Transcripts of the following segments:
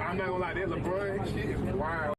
I'm not gonna lie, that LeBron shit is wild.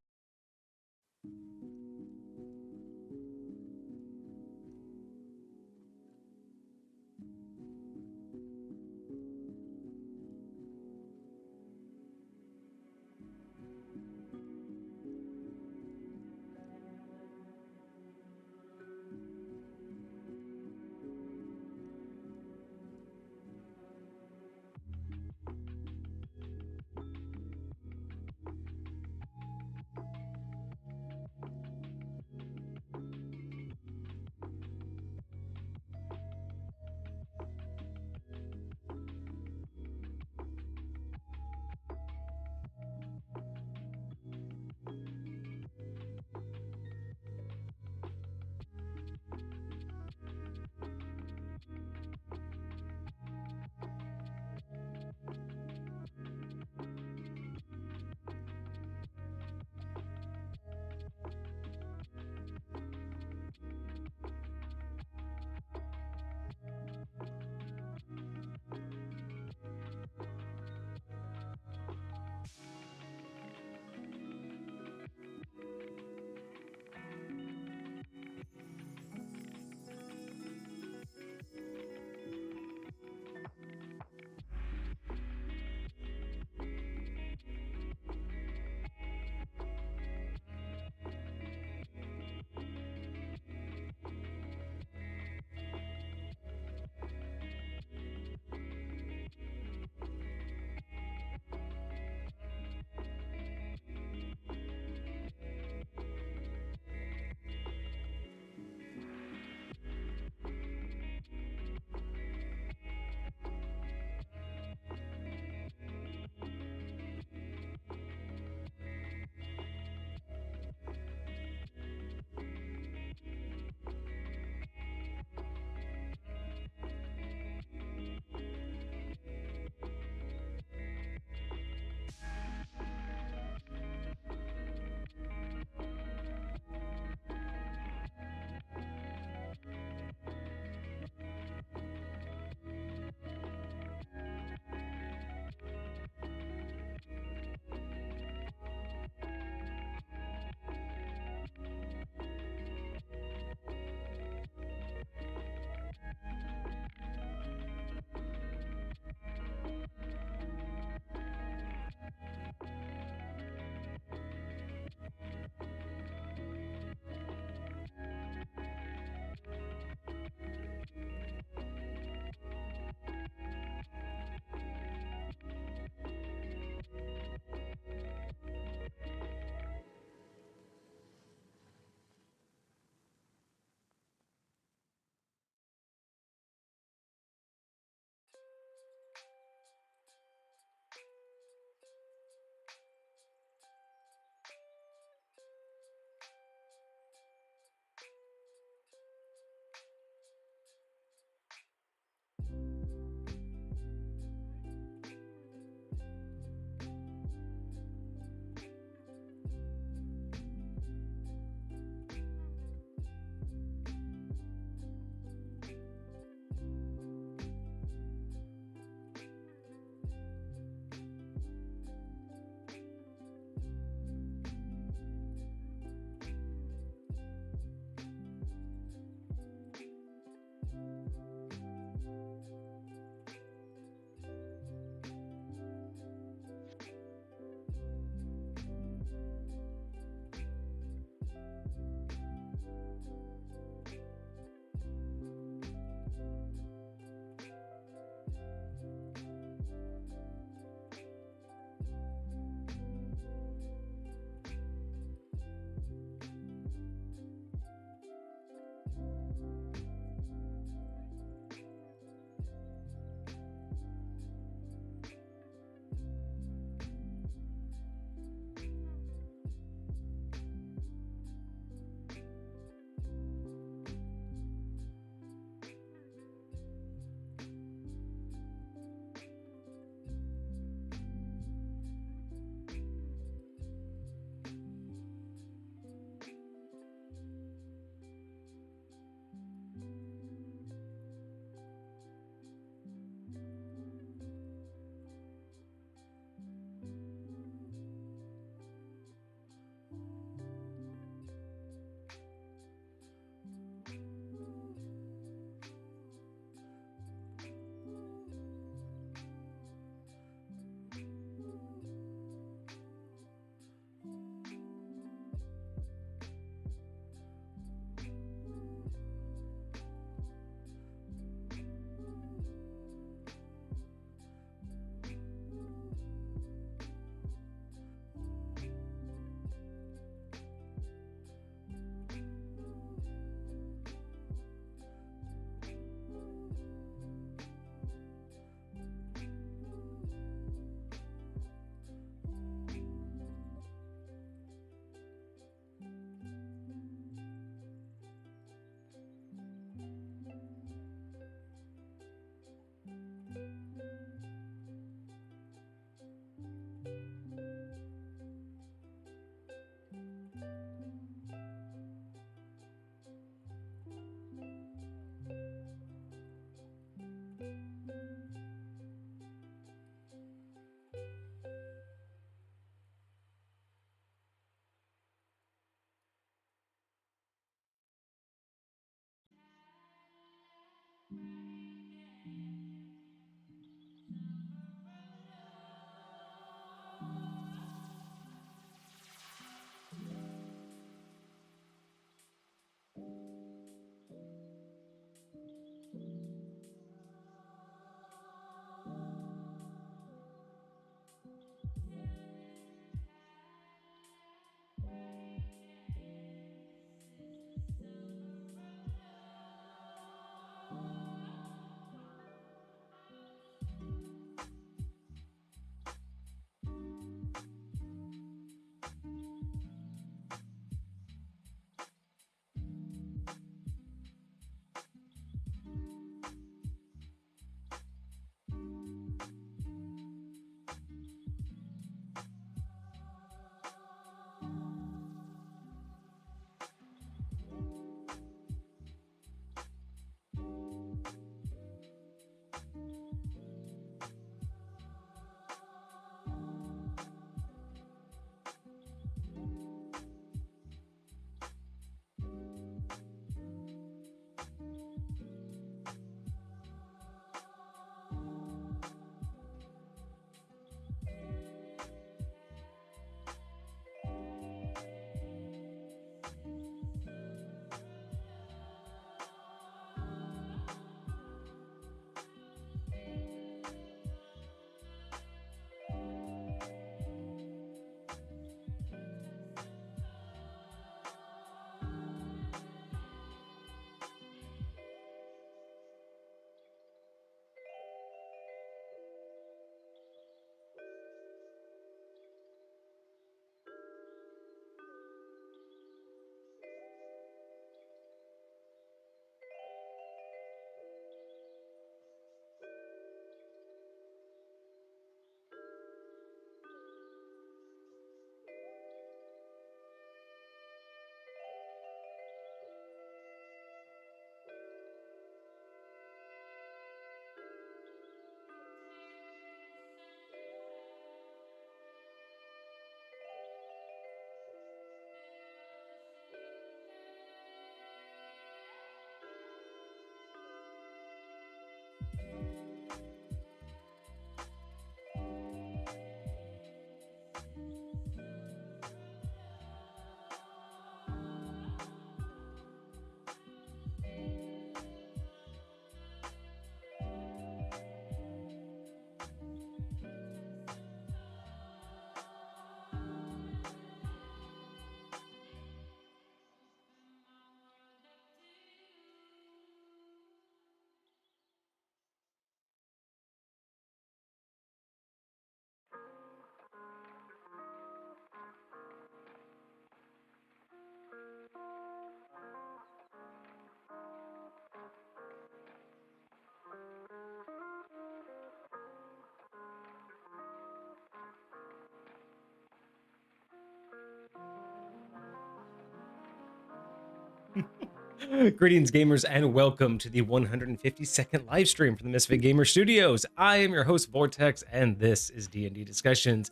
Greetings, gamers, and welcome to the 152nd live stream from the Misfit Gamer Studios. I am your host, Vortex, and this is D&D Discussions.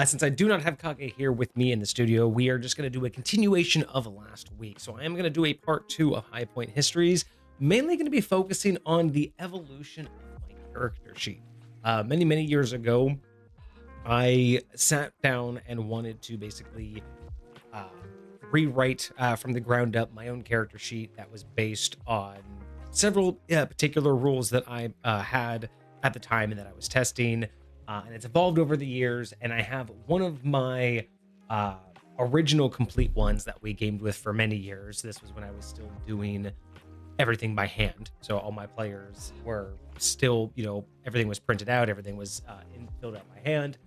Since I do not have Kage here with me in the studio, we are just going to do a continuation of last week. So I am going to do a part 2 of High Point Histories, mainly going to be focusing on the evolution of my character sheet. Many years ago, I sat down and wanted to basically rewrite from the ground up my own character sheet that was based on several particular rules that I had at the time and that I was testing. And it's evolved over the years. And I have one of my original complete ones that we gamed with for many years. This was when I was still doing everything by hand. So all my players were still, everything was printed out, everything was filled out by hand.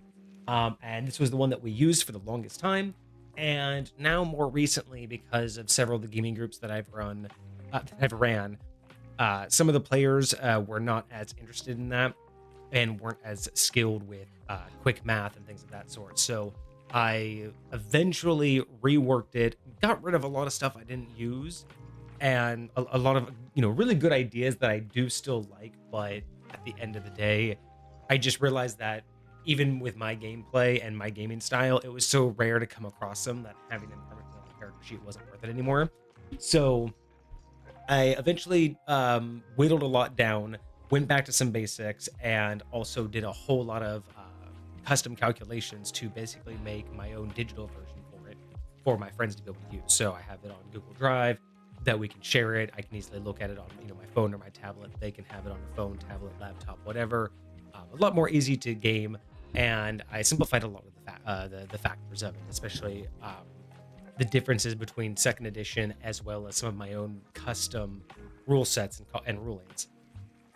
And this was the one that we used for the longest time. And now more recently, because of several of the gaming groups that I've ran, some of the players were not as interested in that and weren't as skilled with quick math and things of that sort. So I eventually reworked it, got rid of a lot of stuff I didn't use, and a lot of really good ideas that I do still like. But at the end of the day, I just realized that even with my gameplay and my gaming style, it was so rare to come across them that having them permanently on the character sheet wasn't worth it anymore. So I eventually whittled a lot down, went back to some basics, and also did a whole lot of custom calculations to basically make my own digital version for it for my friends to be able to use. So I have it on Google Drive that we can share it. I can easily look at it on my phone or my tablet. They can have it on the phone, tablet, laptop, whatever. A lot more easy to game, and I simplified a lot of the factors of it, especially the differences between second edition as well as some of my own custom rule sets and rulings.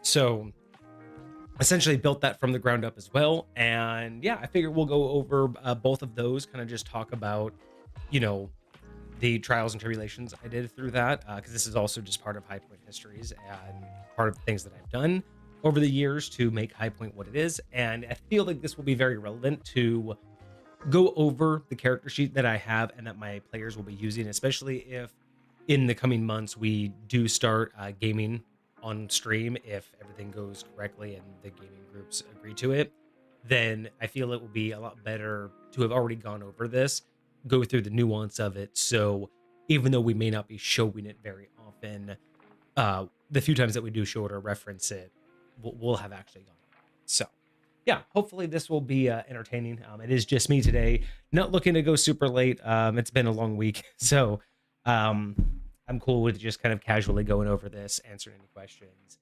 So essentially built that from the ground up as well. And yeah, I figure we'll go over both of those, kind of just talk about, the trials and tribulations I did through that, because this is also just part of High Point Histories and part of the things that I've done over the years to make High Point what it is. And I feel like this will be very relevant to go over the character sheet that I have and that my players will be using, especially if in the coming months we do start gaming on stream. If everything goes correctly and the gaming groups agree to it, then I feel it will be a lot better to have already gone over this, go through the nuance of it. So even though we may not be showing it very often, the few times that we do show it or reference it, we'll have actually gone over it. So yeah, hopefully this will be entertaining. It is just me today, not looking to go super late. It's been a long week, so I'm cool with just kind of casually going over this, answering any questions.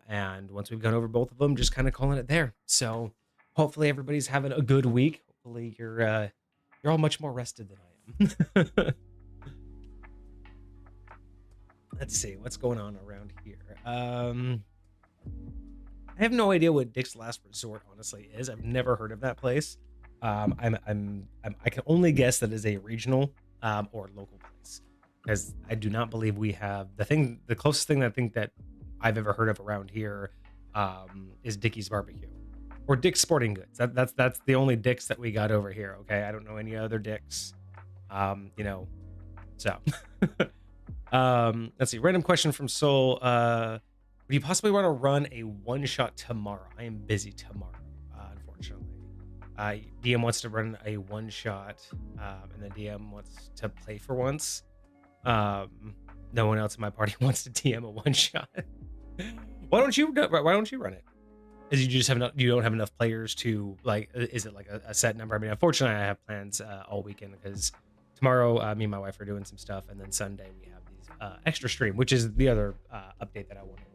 And once we've gone over both of them, just kind of calling it there. So hopefully everybody's having a good week. Hopefully you're all much more rested than I am. Let's see what's going on around here. I have no idea what Dick's Last Resort honestly is. I've never heard of that place. I can only guess that is a regional or local place, because I do not believe we have the closest thing that I think that I've ever heard of around here is Dickie's Barbecue or Dick's Sporting Goods. That's the only Dick's that we got over here. Okay, I don't know any other Dick's. So let's see. Random question from Soul. Would you possibly want to run a one-shot tomorrow? I am busy tomorrow, unfortunately. DM wants to run a one-shot, and then DM wants to play for once. No one else in my party wants to DM a one-shot. Why don't you run it? Is you don't have enough players to, like, is it like a set number? I mean, unfortunately, I have plans all weekend, because tomorrow me and my wife are doing some stuff, and then Sunday we have these extra stream, which is the other update that I want to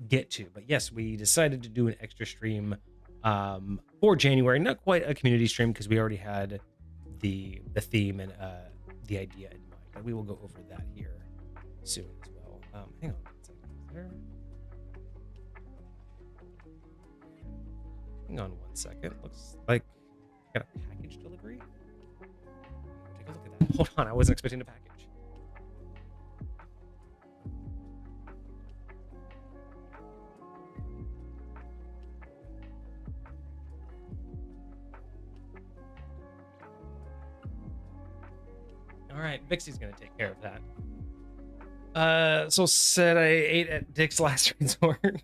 get to. But yes, we decided to do an extra stream for January. Not quite a community stream, because we already had the theme and the idea in mind, but we will go over that here soon as well. Hang on one second. Hang on one second. Looks like I got a package delivery. Take a look at that. Hold on, I wasn't expecting a package. All right, Vixie's gonna take care of that. So said I ate at Dick's Last Resort.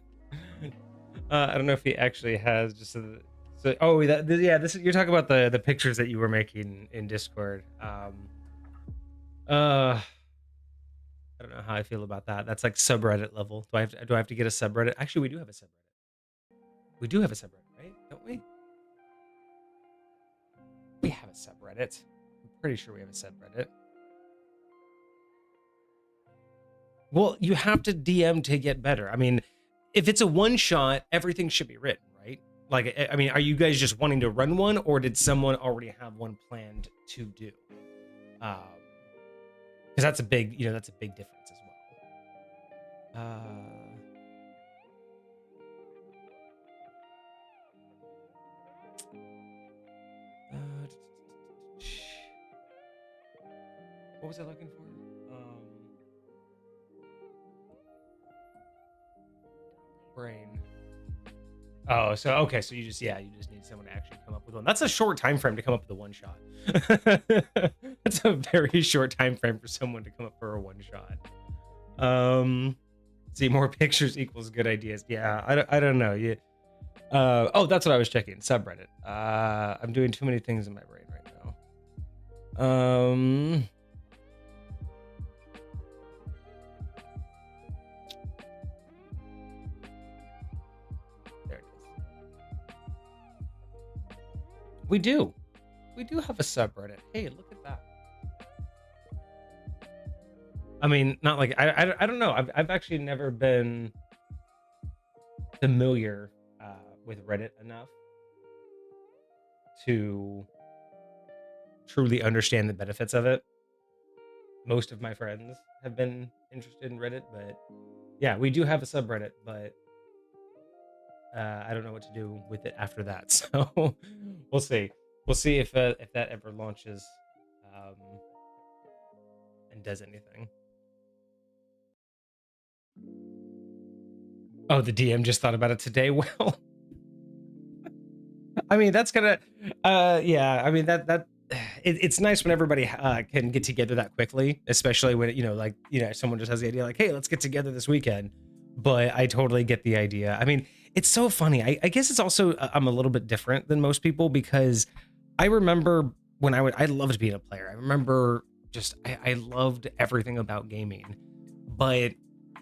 I don't know if he actually has just so. Oh, yeah. This is, you're talking about the pictures that you were making in Discord. Uh, I don't know how I feel about that. That's like subreddit level. Do I have to get a subreddit? Actually, we do have a subreddit. We do have a subreddit, right? Don't we? We have a subreddit. I'm pretty sure we have a subreddit. Well, you have to DM to get better. I mean, if it's a one shot, everything should be written, right? Like, I mean, are you guys just wanting to run one, or did someone already have one planned to do? Because that's a big, that's a big difference as well. What was I looking for? Brain. Oh, so okay, so you just need someone to actually come up with one. That's a short time frame to come up with a one shot. That's a very short time frame for someone to come up for a one shot. See, more pictures equals good ideas. Yeah, I don't know. Oh, that's what I was checking. Subreddit. I'm doing too many things in my brain right now. There it is. We do have a subreddit. Hey, look at that. I mean, not like I don't know. I've actually never been familiar with Reddit enough to truly understand the benefits of it. Most of my friends have been interested in Reddit, but yeah, we do have a subreddit, but I don't know what to do with it after that. So we'll see. We'll see if that ever launches and does anything. Oh, the DM just thought about it today. Well, I mean, that's gonna, yeah. I mean it's nice when everybody can get together that quickly, especially when someone just has the idea like, hey, let's get together this weekend. But I totally get the idea. I mean, it's so funny. I guess it's also I'm a little bit different than most people because I remember when I loved being a player. I remember just I loved everything about gaming, but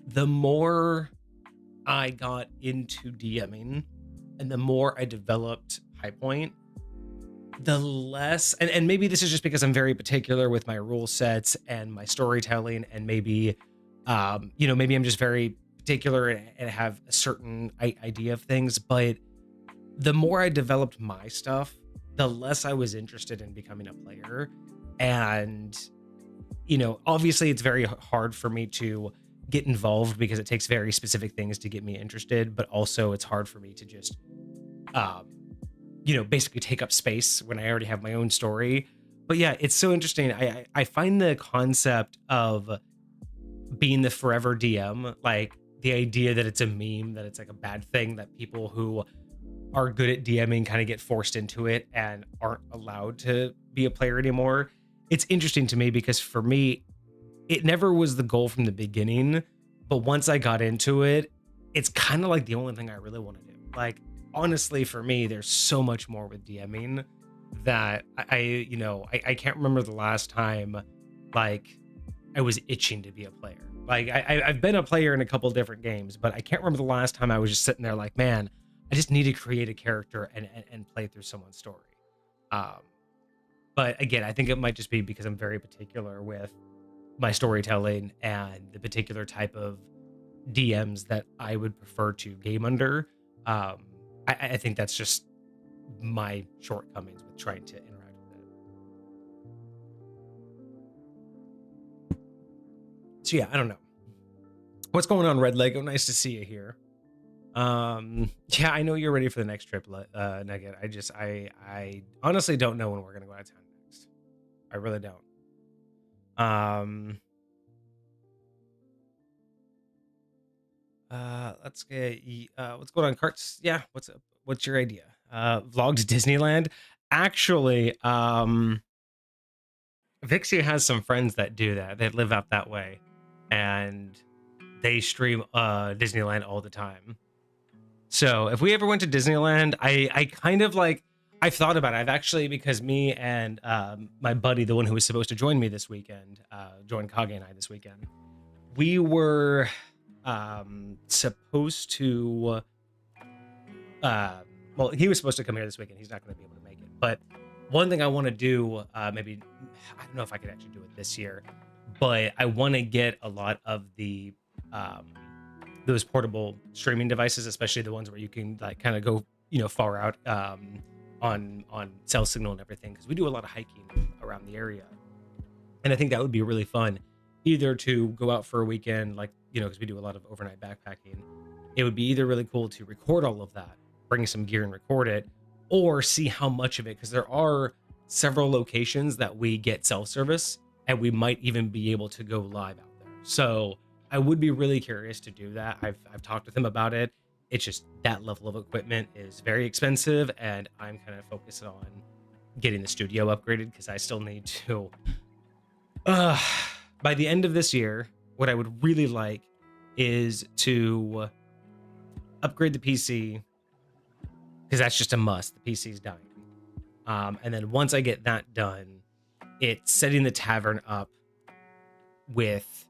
the more I got into DMing and the more I developed High Point, the less, and maybe this is just because I'm very particular with my rule sets and my storytelling, and maybe, maybe I'm just very particular and have a certain idea of things, but the more I developed my stuff, the less I was interested in becoming a player. And, obviously it's very hard for me to get involved because it takes very specific things to get me interested, but also it's hard for me to just basically take up space when I already have my own story. But yeah, it's so interesting. I find the concept of being the forever DM, like the idea that it's a meme, that it's like a bad thing, that people who are good at DMing kind of get forced into it and aren't allowed to be a player anymore. It's interesting to me because for me, it never was the goal from the beginning, but once I got into it, it's kind of like the only thing I really want to do. Like, honestly, for me, there's so much more with DMing that I can't remember the last time like I was itching to be a player. Like I've been a player in a couple different games, but I can't remember the last time I was just sitting there like, man, I just need to create a character and play through someone's story. But again, I think it might just be because I'm very particular with my storytelling and the particular type of DMs that I would prefer to game under. I think that's just my shortcomings with trying to interact with it. So yeah, I don't know. What's going on, Red Lego? Nice to see you here. Yeah, I know you're ready for the next trip, Nugget. I honestly don't know when we're gonna go out of town next. I really don't. Let's get what's going on, Carts? Yeah, what's up? What's your idea? Vlog to Disneyland. Actually, Vixie has some friends that do that. They live out that way. and they stream Disneyland all the time. So if we ever went to Disneyland, I kind of like, I've thought about it. I've actually, because me and my buddy, the one who was supposed to join me this weekend, join Kage and I this weekend, we were supposed to, well, he was supposed to come here this weekend. He's not going to be able to make it. But one thing I want to do, maybe, I don't know if I could actually do it this year, but I want to get a lot of the, those portable streaming devices, especially the ones where you can like kind of go, you know, far out on cell signal and everything, because we do a lot of hiking around the area, and I think that would be really fun, either to go out for a weekend, like, you know, because we do a lot of overnight backpacking. It would be either really cool to record all of that, bring some gear and record it, or see how much of it, because there are several locations that we get cell service, and we might even be able to go live out there. So I would be really curious to do that. I've talked with him about it. It's just that level of equipment is very expensive, and I'm kind of focused on getting the studio upgraded, because I still need to. By the end of this year, what I would really like is to upgrade the PC, because that's just a must. The PC is dying. And then once I get that done, it's setting the tavern up with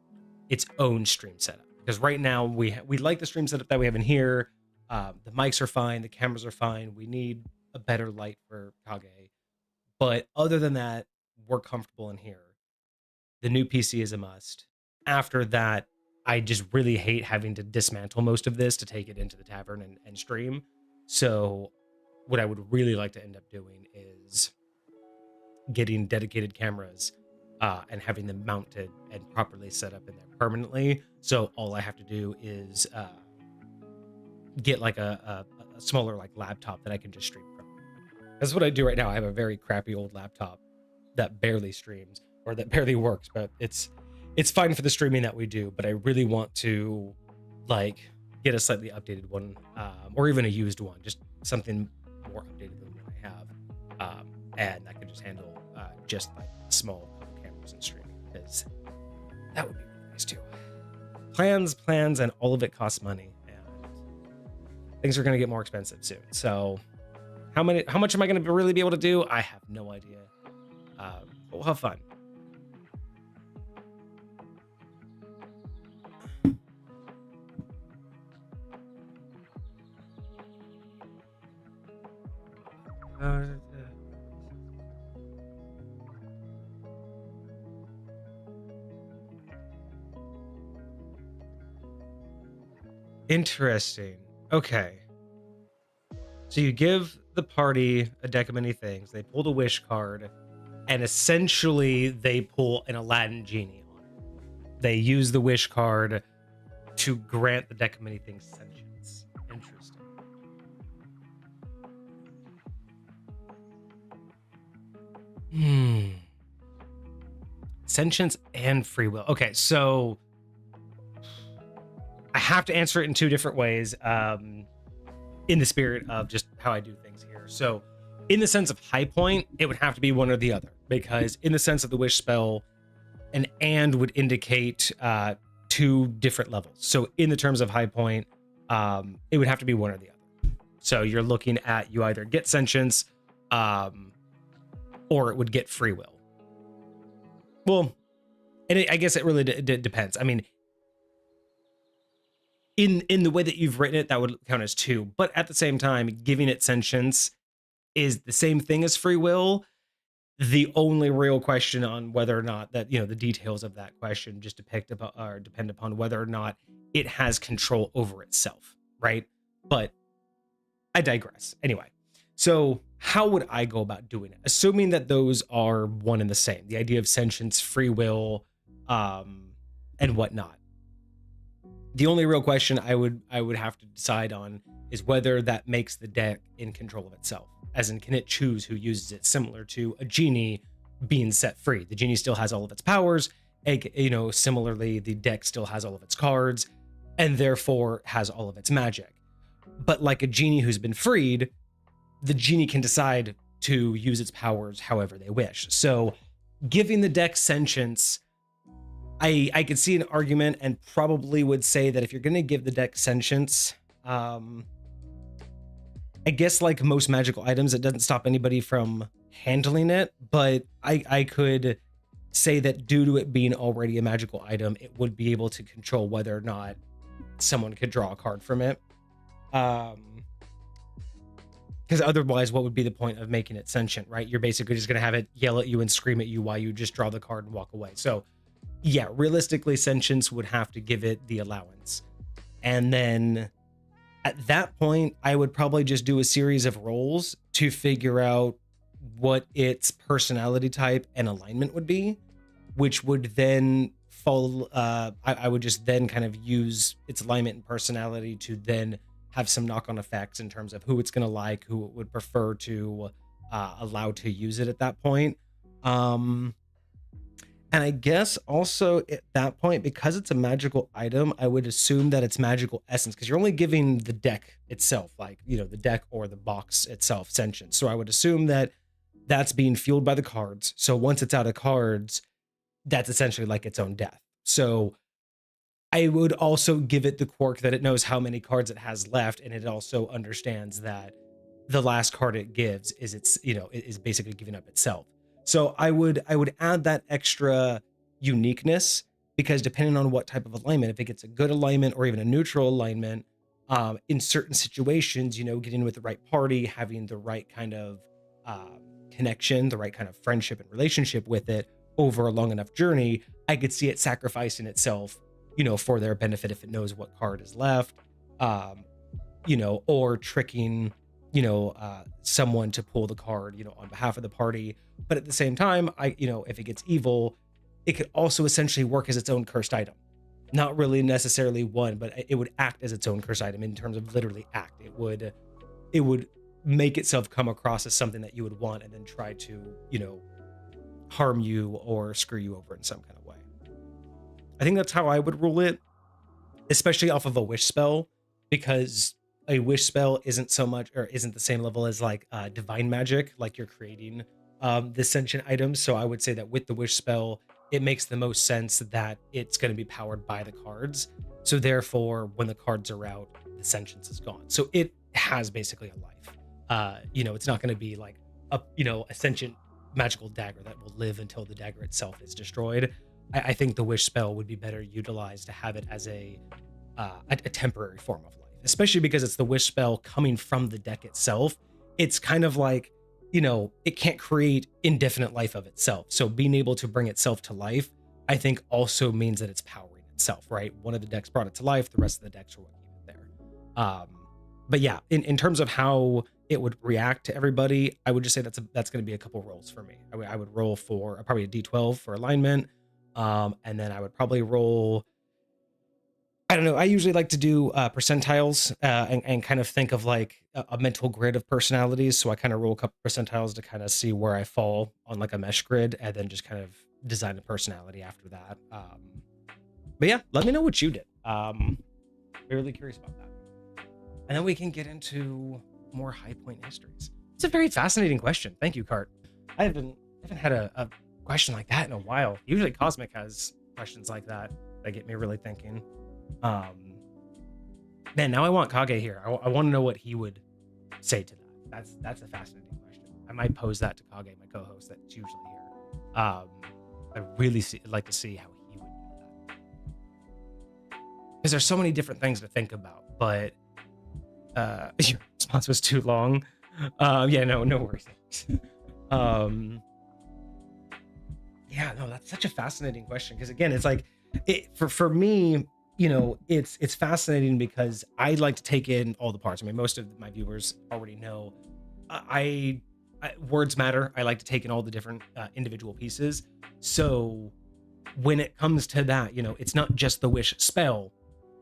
its own stream setup, because right now we like the stream setup that we have in here. The mics are fine, the cameras are fine. We need a better light for Kage, but other than that, we're comfortable in here. The new PC is a must. After that, I just really hate having to dismantle most of this to take it into the tavern and stream. So what I would really like to end up doing is getting dedicated cameras and having them mounted and properly set up in there permanently. So all I have to do is get like a smaller like laptop that I can just stream from. That's what I do right now. I have a very crappy old laptop that barely streams, or that barely works, but it's fine for the streaming that we do. But I really want to like get a slightly updated one, or even a used one, just something more updated than what I have, and that could just handle just like small cameras and streaming, because that would be really nice too. Plans, and all of it costs money, and things are going to get more expensive soon. So how much am I going to really be able to do? I have no idea. But we'll have fun. Interesting. Okay. So you give the party a deck of many things. They pull the wish card, and essentially they pull an Aladdin genie on it. They use the wish card to grant the deck of many things sentience. Interesting. Sentience and free will. Okay, so I have to answer it in two different ways, in the spirit of just how I do things here. So in the sense of high point, it would have to be one or the other, because in the sense of the wish spell, an and would indicate two different levels. So in the terms of high point, it would have to be one or the other. So you're looking at, you either get sentience, or it would get free will. Well, and I guess it really depends. I mean, in the way that you've written it, that would count as two. But at the same time, giving it sentience is the same thing as free will. The only real question on whether or not that, you know, the details of that question just depend upon whether or not it has control over itself, right? But I digress. Anyway, so how would I go about doing it? Assuming that those are one and the same, the idea of sentience, free will, and whatnot. The only real question I would have to decide on is whether that makes the deck in control of itself. As in, can it choose who uses it, similar to a genie being set free? The genie still has all of its powers, you know, similarly, the deck still has all of its cards, and therefore has all of its magic. But like a genie who's been freed, the genie can decide to use its powers however they wish. So giving the deck sentience I could see an argument and probably would say that if you're going to give the deck sentience, I guess like most magical items, it doesn't stop anybody from handling it, but I could say that due to it being already a magical item, it would be able to control whether or not someone could draw a card from it. Because otherwise, what would be the point of making it sentient, right? You're basically just going to have it yell at you and scream at you while you just draw the card and walk away. So yeah, realistically, sentience would have to give it the allowance. And then at that point, I would probably just do a series of rolls to figure out what its personality type and alignment would be, which would then fall. I would just then kind of use its alignment and personality to then have some knock-on effects in terms of who it's going to like, who it would prefer to allow to use it at that point. And I guess also at that point, because it's a magical item, I would assume that it's magical essence, because you're only giving the deck itself, like, you know, the deck or the box itself sentience. So I would assume that that's being fueled by the cards. So once it's out of cards, that's essentially like its own death. So I would also give it the quirk that it knows how many cards it has left, and it also understands that the last card it gives is its, you know, is basically giving up itself. So I would add that extra uniqueness, because depending on what type of alignment, if it gets a good alignment or even a neutral alignment, in certain situations, you know, getting with the right party, having the right kind of connection, the right kind of friendship and relationship with it over a long enough journey, I could see it sacrificing itself, you know, for their benefit if it knows what card is left, you know, or tricking, you know, someone to pull the card, you know, on behalf of the party. But at the same time, you know, if it gets evil, it could also essentially work as its own cursed item. Not really necessarily one, but it would act as its own cursed item in terms of literally act. It would make itself come across as something that you would want and then try to, you know, harm you or screw you over in some kind of way. I think that's how I would rule it, especially off of a wish spell, because a wish spell isn't so much, or isn't the same level as like divine magic, like you're creating the sentient items. So I would say that with the wish spell, it makes the most sense that it's going to be powered by the cards. So therefore, when the cards are out, the sentience is gone. So it has basically a life. You know, it's not going to be like a, you know, a sentient magical dagger that will live until the dagger itself is destroyed. I think the wish spell would be better utilized to have it as a temporary form of life, especially because it's the wish spell coming from the deck itself. It's kind of like, you know, it can't create indefinite life of itself. So being able to bring itself to life, I think also means that it's powering itself, right? One of the decks brought it to life. The rest of the decks are what keep it there. But yeah, in terms of how it would react to everybody, I would just say that's going to be a couple rolls for me. I would roll for probably a D12 for alignment. And then I would probably roll, I don't know, I usually like to do percentiles and kind of think of like a mental grid of personalities. So I kind of roll a couple percentiles to kind of see where I fall on like a mesh grid, and then just kind of design a personality after that. But yeah, let me know what you did. I'm really curious about that. And then we can get into more high point histories. It's a very fascinating question. Thank you, Cart. I haven't had a question like that in a while. Usually Cosmic has questions like that get me really thinking. Man, now I want Kage here. I want to know what he would say to that. That's a fascinating question. I might pose that to Kage, my co-host that's usually here. I really like to see how he would do that, because there's so many different things to think about. But your response was too long. Yeah, no worries. Yeah, no, that's such a fascinating question, because again, it's like for me, you know, it's fascinating because I like to take in all the parts. I mean, most of my viewers already know I words matter. I like to take in all the different individual pieces. So when it comes to that, you know, it's not just the wish spell.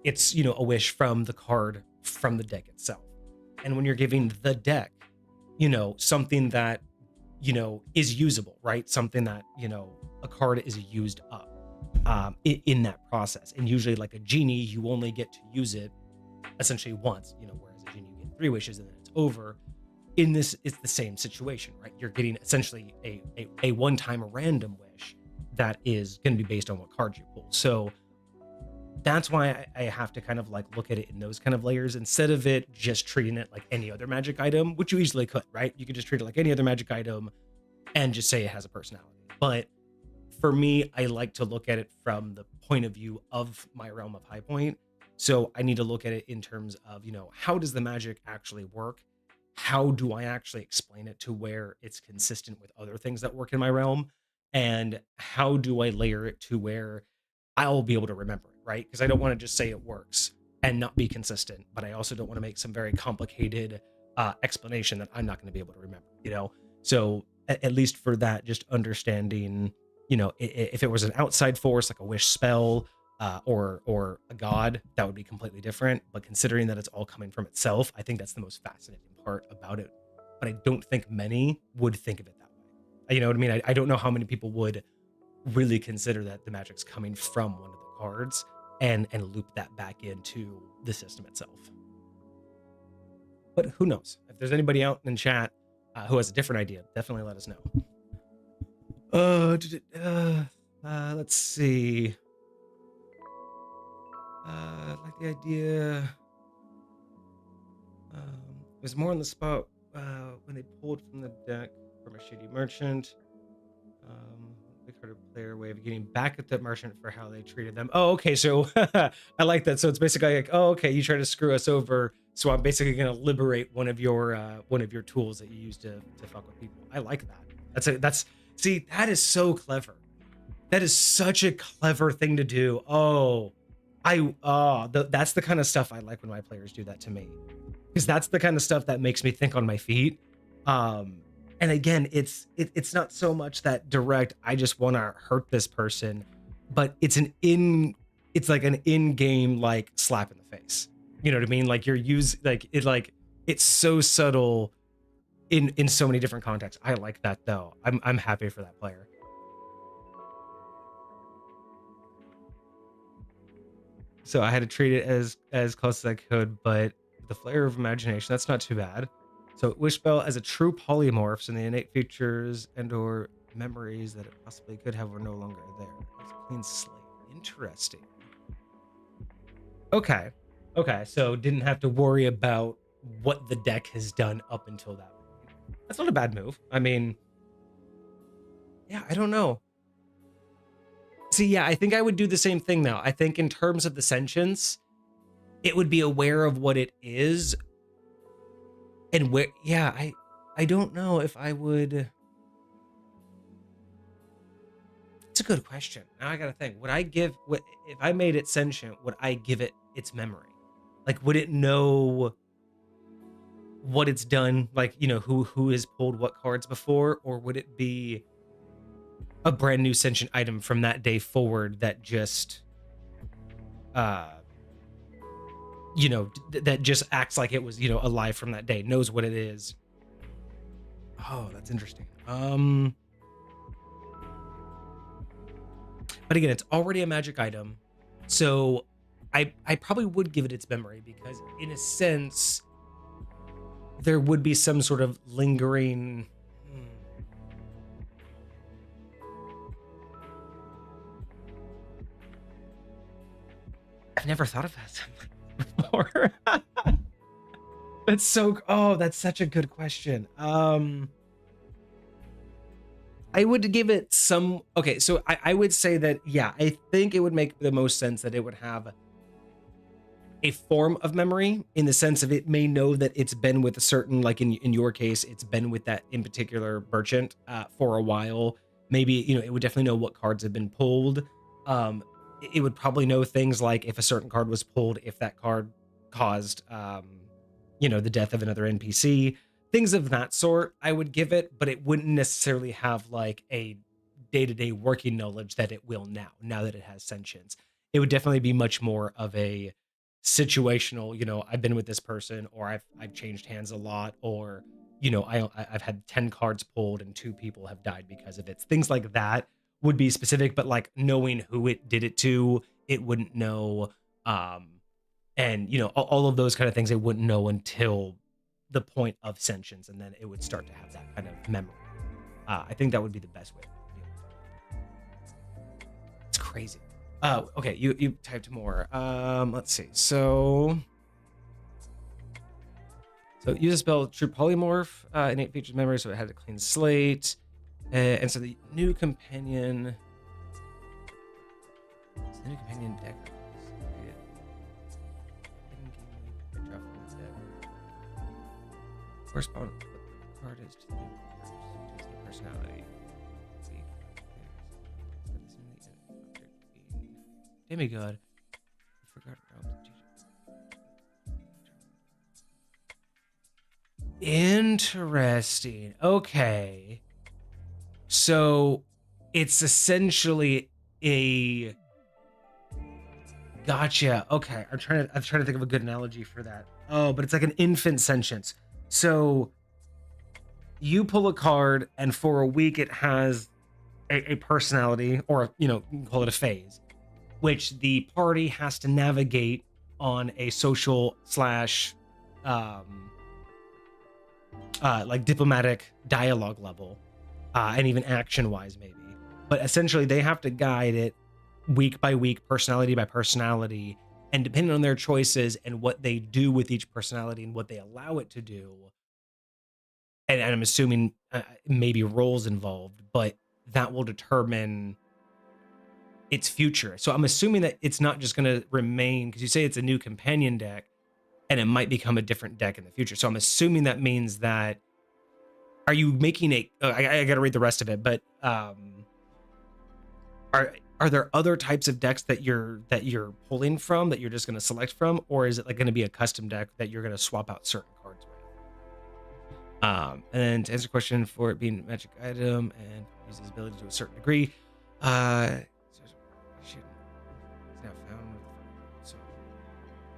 It's, you know, a wish from the card from the deck itself. And when you're giving the deck, you know, something that, you know, is usable, right? Something that, you know, a card is used up in that process. And usually like a genie, you only get to use it essentially once, you know, whereas a genie, you get 3 wishes and then it's over. In this, it's the same situation, right? You're getting essentially a one-time random wish, that is going to be based on what cards you pull. So that's why I have to kind of like look at it in those kind of layers instead of it just treating it like any other magic item, which you easily could, right? You could just treat it like any other magic item and just say it has a personality. But for me, I like to look at it from the point of view of my realm of High Point. So I need to look at it in terms of, how does the magic actually work? How do I actually explain it to where it's consistent with other things that work in my realm? And how do I layer it to where I'll be able to remember it, right? Because I don't want to just say it works and not be consistent, but I also don't want to make some very complicated explanation that I'm not going to be able to remember, So at least for that, just understanding, if it was an outside force like a wish spell or a god, that would be completely different. But considering that it's all coming from itself, I think that's the most fascinating part about it. But I don't think many would think of it that way. You know what I mean? I don't know how many people would really consider that the magic's coming from one of the cards and loop that back into the system itself. But who knows? If there's anybody out in chat who has a different idea, definitely let us know. Let's see. I like the idea. It was more on the spot when they pulled from the deck from a shitty merchant. The card player way of getting back at the merchant for how they treated them. Oh, okay. So I like that. So it's basically like, oh, okay, you try to screw us over, so I'm basically going to liberate one of your tools that you use to fuck with people. I like that. See, that is so clever. That is such a clever thing to do. That's the kind of stuff I like when my players do that to me, because that's the kind of stuff that makes me think on my feet. And again, it's not so much that direct, I just want to hurt this person, but it's like an in-game like slap in the face. You know what I mean? Like it's so subtle in so many different contexts. I like that though. I'm happy for that player. So I had to treat it as close as I could, but the flair of imagination, that's not too bad. So wish spell as a true polymorphs, and the innate features and or memories that it possibly could have were no longer there. It's a clean slate. Interesting. Okay. So didn't have to worry about what the deck has done up until that point. That's not a bad move. I mean, yeah, I don't know. See, yeah, I think I would do the same thing now. I think in terms of the sentience, it would be aware of what it is. And where, yeah, I don't know if I would. It's a good question. Now I gotta think. If I made it sentient, would I give it its memory? Like, would it know what it's done? Like, who has pulled what cards before? Or would it be a brand new sentient item from that day forward that just, that just acts like it was, alive from that day, knows what it is. Oh, that's interesting. But again, it's already a magic item, so I probably would give it its memory, because in a sense there would be some sort of lingering. I've never thought of that before. That's such a good question. I would give it some. Okay, so I would say that, yeah, I think it would make the most sense that it would have a form of memory, in the sense of it may know that it's been with a certain, like in your case, it's been with that in particular merchant for a while. Maybe, it would definitely know what cards have been pulled. It would probably know things like if a certain card was pulled, if that card caused, the death of another NPC. Things of that sort I would give it, but it wouldn't necessarily have like a day-to-day working knowledge that it will now that it has sentience. It would definitely be much more of a situational, I've been with this person, or I've changed hands a lot, or, I've had 10 cards pulled and 2 people have died because of it. Things like that would be specific, but like knowing who it did it to, it wouldn't know. And, all of those kind of things, it wouldn't know until the point of sentience, and then it would start to have that kind of memory. I think that would be the best way to deal with it. It's crazy. Okay, you typed more. Let's see. So use a spell True Polymorph, innate features memory, so it had a clean slate. And so the new companion deck. Correspond with what the card is to the new personality. Demigod. Interesting. Okay. So it's essentially a gotcha. Okay. I'm trying to think of a good analogy for that. Oh, but it's like an infant sentience. So you pull a card and for a week it has a personality, or you can call it a phase, which the party has to navigate on a social slash like diplomatic dialogue level, and even action wise maybe, but essentially they have to guide it week by week, personality by personality, and depending on their choices and what they do with each personality and what they allow it to do, and I'm assuming maybe roles involved, but that will determine its future. So I'm assuming that it's not just going to remain, because you say it's a new companion deck and it might become a different deck in the future. So I'm assuming that means that, are you making I got to read the rest of it, but are there other types of decks that you're pulling from, that you're just going to select from, or is it like going to be a custom deck that you're going to swap out certain cards with? And then to answer the question, for it being a magic item and uses ability to a certain degree, it's now found. So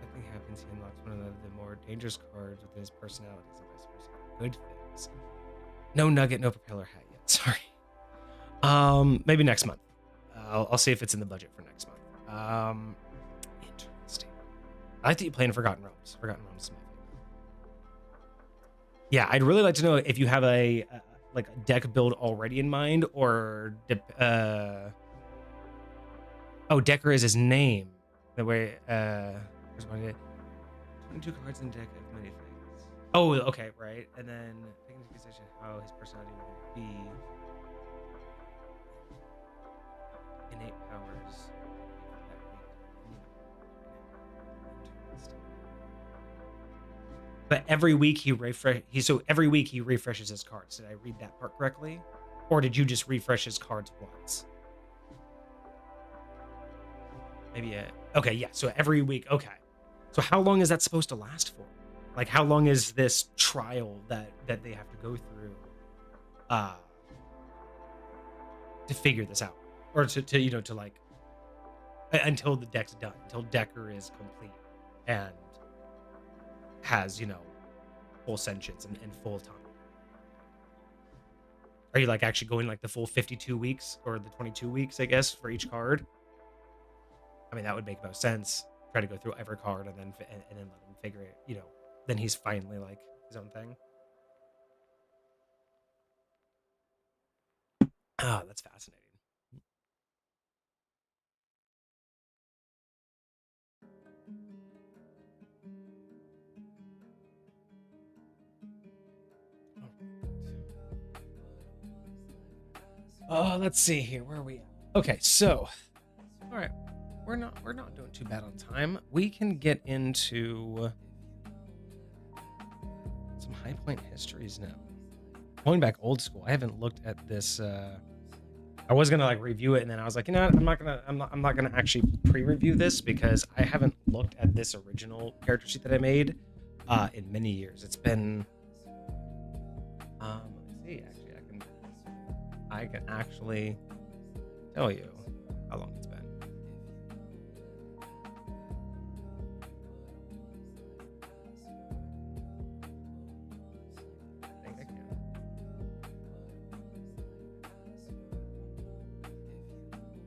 nothing happens. He unlocks one of the more dangerous cards within his personality. So vice versa. Good things. No nugget, no propeller hat yet. Sorry. Maybe next month. I'll see if it's in the budget for next month. Interesting. I like that you play in Forgotten Realms. Forgotten Realms is my favorite. Yeah, I'd really like to know if you have a like a deck build already in mind, or oh, Decker is his name. The way where's my 22 cards in deck of many things. Oh, okay, right. And then taking into consideration how his personality will be, innate powers. But every week he every week he refreshes his cards. Did I read that part correctly? Or did you just refresh his cards once? Maybe okay, yeah. So every week, okay. So how long is that supposed to last for? Like, how long is this trial that they have to go through to figure this out? Or to like until the deck's done, until Decker is complete and has, full sentience and full time. Are you like actually going like the full 52 weeks or the 22 weeks, I guess, for each card? I mean, that would make most sense. Try to go through every card and then let him figure it, then he's finally like his own thing. Ah, that's fascinating. Let's see here. Where are we at? Okay, so all right. We're not doing too bad on time. We can get into some high point histories now. Going back old school. I haven't looked at this. I was gonna like review it, and then I was like, I'm not gonna actually pre-review this because I haven't looked at this original character sheet that I made in many years. It's been let me see. Actually, I can actually tell you how long it's been.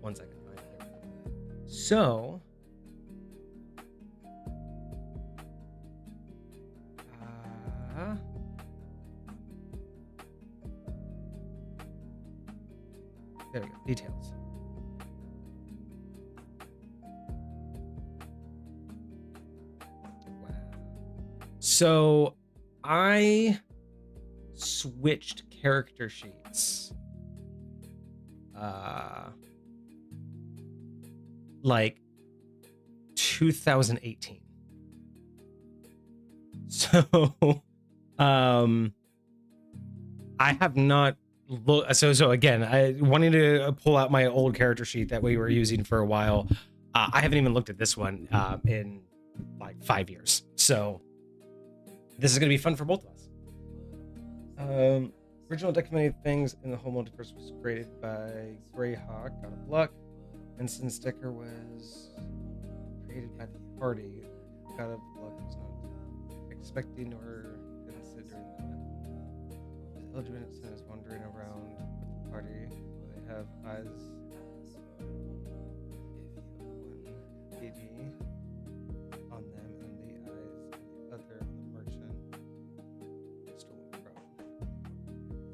One second. So, there we go. Details. So I switched character sheets like 2018. So I have not looked. So again, I wanted to pull out my old character sheet that we were using for a while. I haven't even looked at this one in like 5 years. So this is going to be fun for both of us. Original deck of many things in the whole multiverse was created by Greyhawk, God of Luck, and since Decker was created by the party, God of Luck was not expecting or considering that. The illegitimate son is wandering around with the party. They have eyes. One deity on them, and the eyes of the other on the merchant stolen from.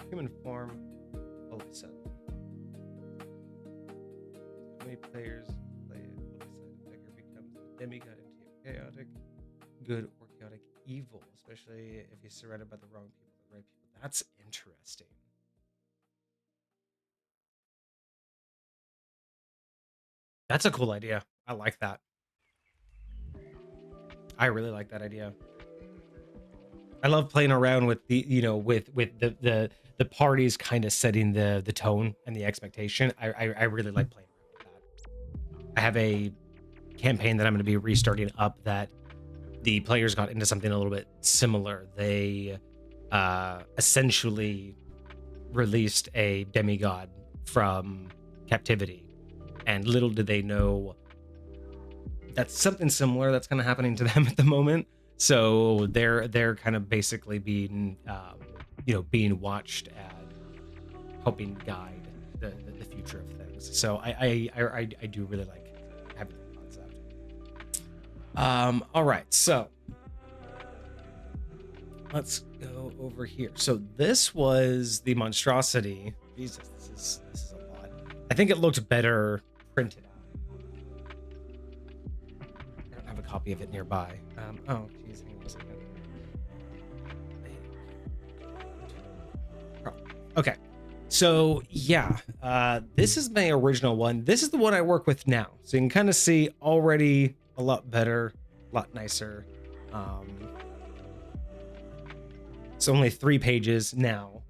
Human form, all of a sudden. How many players play it? All of a sudden, Dagger becomes a demigod into chaotic good or chaotic evil, especially if he's surrounded by the wrong people, the right people. That's interesting. That's a cool idea. I like that. I really like that idea. I love playing around with the, you know, with the parties kind of setting the tone and the expectation. I really like playing around with that. I have a campaign that I'm going to be restarting up that the players got into something a little bit similar. They essentially released a demigod from captivity, and little did they know that's something similar that's kind of happening to them at the moment. So they're kind of basically being being watched and helping guide the future of things. So I do really like having that concept. All right, so let's go over here. So this was the monstrosity. Jesus, this is a lot. I think it looked better printed out. I don't have a copy of it nearby. Oh, geez, hang on a second. Okay, so yeah, this is my original one. This is the one I work with now. So you can kind of see already a lot better, a lot nicer. It's only 3 pages now.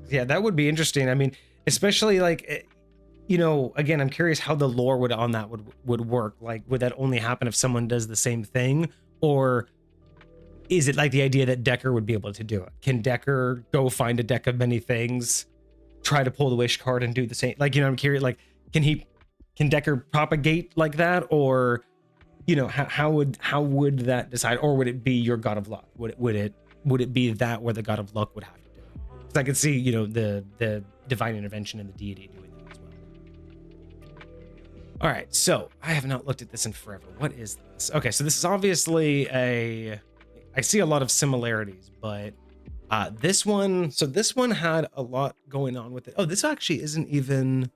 Yeah, that would be interesting. I mean, especially like, again, I'm curious how the lore would work. Like, would that only happen if someone does the same thing, or is it like the idea that Decker would be able to do it? Can Decker go find a deck of many things, try to pull the wish card and do the same? Like, I'm curious. Like, can Decker propagate like that, or how would that decide, or would it be your God of Luck? Would it be that where the God of Luck would have to do it? Because I could see the divine intervention and the deity doing that as well. All right, so I have not looked at this in forever. What is this? Okay, so this is obviously I see a lot of similarities, but this one had a lot going on with it. Oh, this actually isn't even.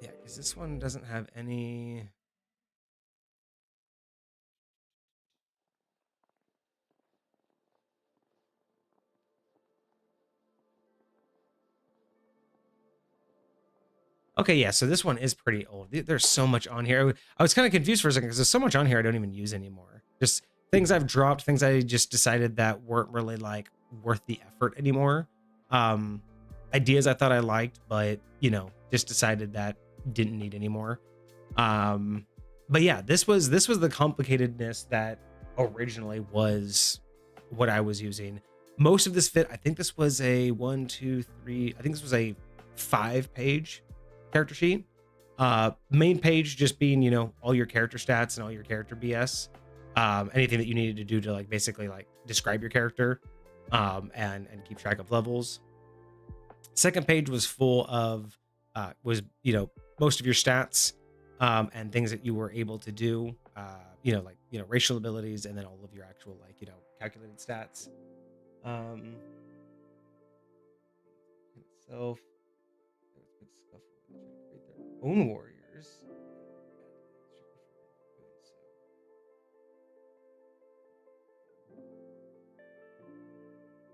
Yeah, because this one doesn't have any. Okay, yeah, so this one is pretty old. There's so much on here. I was kind of confused for a second because there's so much on here I don't even use anymore. Just things I've dropped, things I just decided that weren't really like worth the effort anymore. Ideas I thought I liked, but just decided that didn't need anymore. But yeah, this was the complicatedness that originally was what I was using. Most of this fit, I think this was a 1, 2, 3, I think this was a 5-page character sheet. Main page just being, all your character stats and all your character BS. Anything that you needed to do to like basically like describe your character and keep track of levels. Second page was full of most of your stats and things that you were able to do, racial abilities, and then all of your actual calculated stats. itself. Big scuffle and trying to create their own warriors.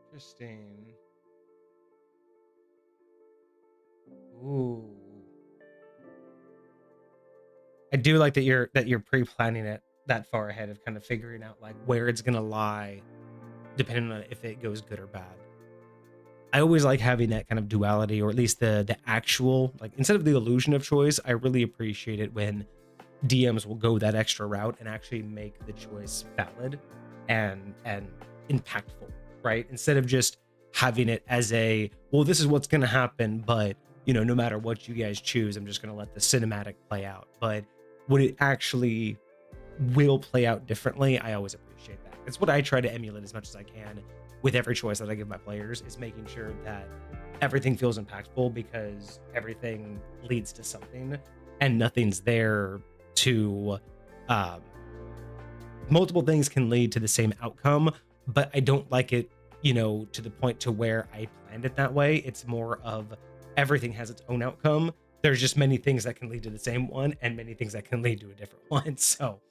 Interesting. Ooh. I do like that you're pre-planning it that far ahead of kind of figuring out like where it's gonna lie, depending on if it goes good or bad. I always like having that kind of duality, or at least the actual, like, instead of the illusion of choice. I really appreciate it when DMs will go that extra route and actually make the choice valid and impactful, right? Instead of just having it as a, well, this is what's going to happen, but no matter what you guys choose, I'm just going to let the cinematic play out. But when it actually will play out differently, I always appreciate that. It's what I try to emulate as much as I can with every choice that I give my players, is making sure that everything feels impactful, because everything leads to something and nothing's there to multiple things can lead to the same outcome, but I don't like it, to the point to where I planned it that way. It's more of everything has its own outcome. There's just many things that can lead to the same one and many things that can lead to a different one. So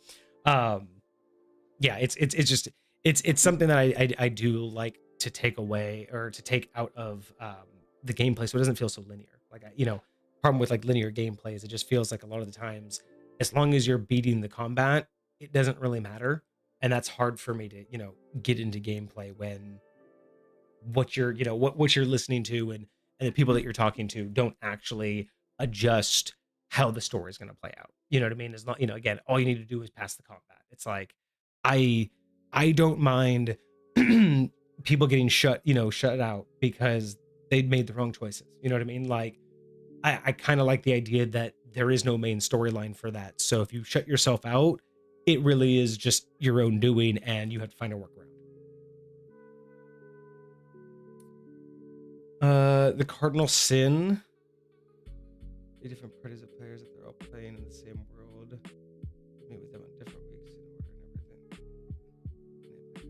yeah, it's something that I do like to take away, or to take out of the gameplay, so it doesn't feel so linear. Like, problem with like linear gameplay is it just feels like a lot of the times, as long as you're beating the combat, it doesn't really matter. And that's hard for me to get into gameplay when what you're what you're listening to and the people that you're talking to don't actually adjust how the story is going to play out. You know what I mean? It's not, again, all you need to do is pass the combat. It's like, I don't mind people getting shut out because they made the wrong choices. You know what I mean? Like, I kind of like the idea that there is no main storyline for that. So if you shut yourself out, it really is just your own doing, and you have to find a workaround. The cardinal sin. The different parties of players, if they're all playing in the same world, meet with them on different weeks in order and everything.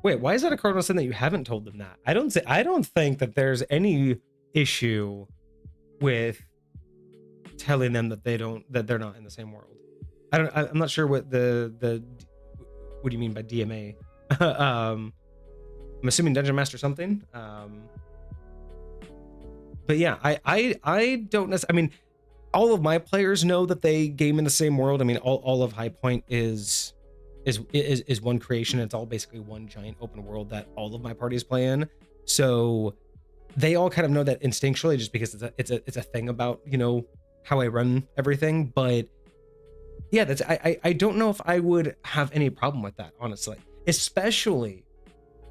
Wait, why is that a cardinal sin that you haven't told them that? I don't think that there's any issue with telling them that they're not in the same world. I'm not sure what what do you mean by DMA? I'm assuming Dungeon Master something. But yeah, I don't necessarily, I mean, all of my players know that they game in the same world. I mean, all of High Point is one creation. It's all basically one giant open world that all of my parties play in. So they all kind of know that instinctually, just because it's a thing about how I run everything. But yeah, I don't know if I would have any problem with that, honestly, especially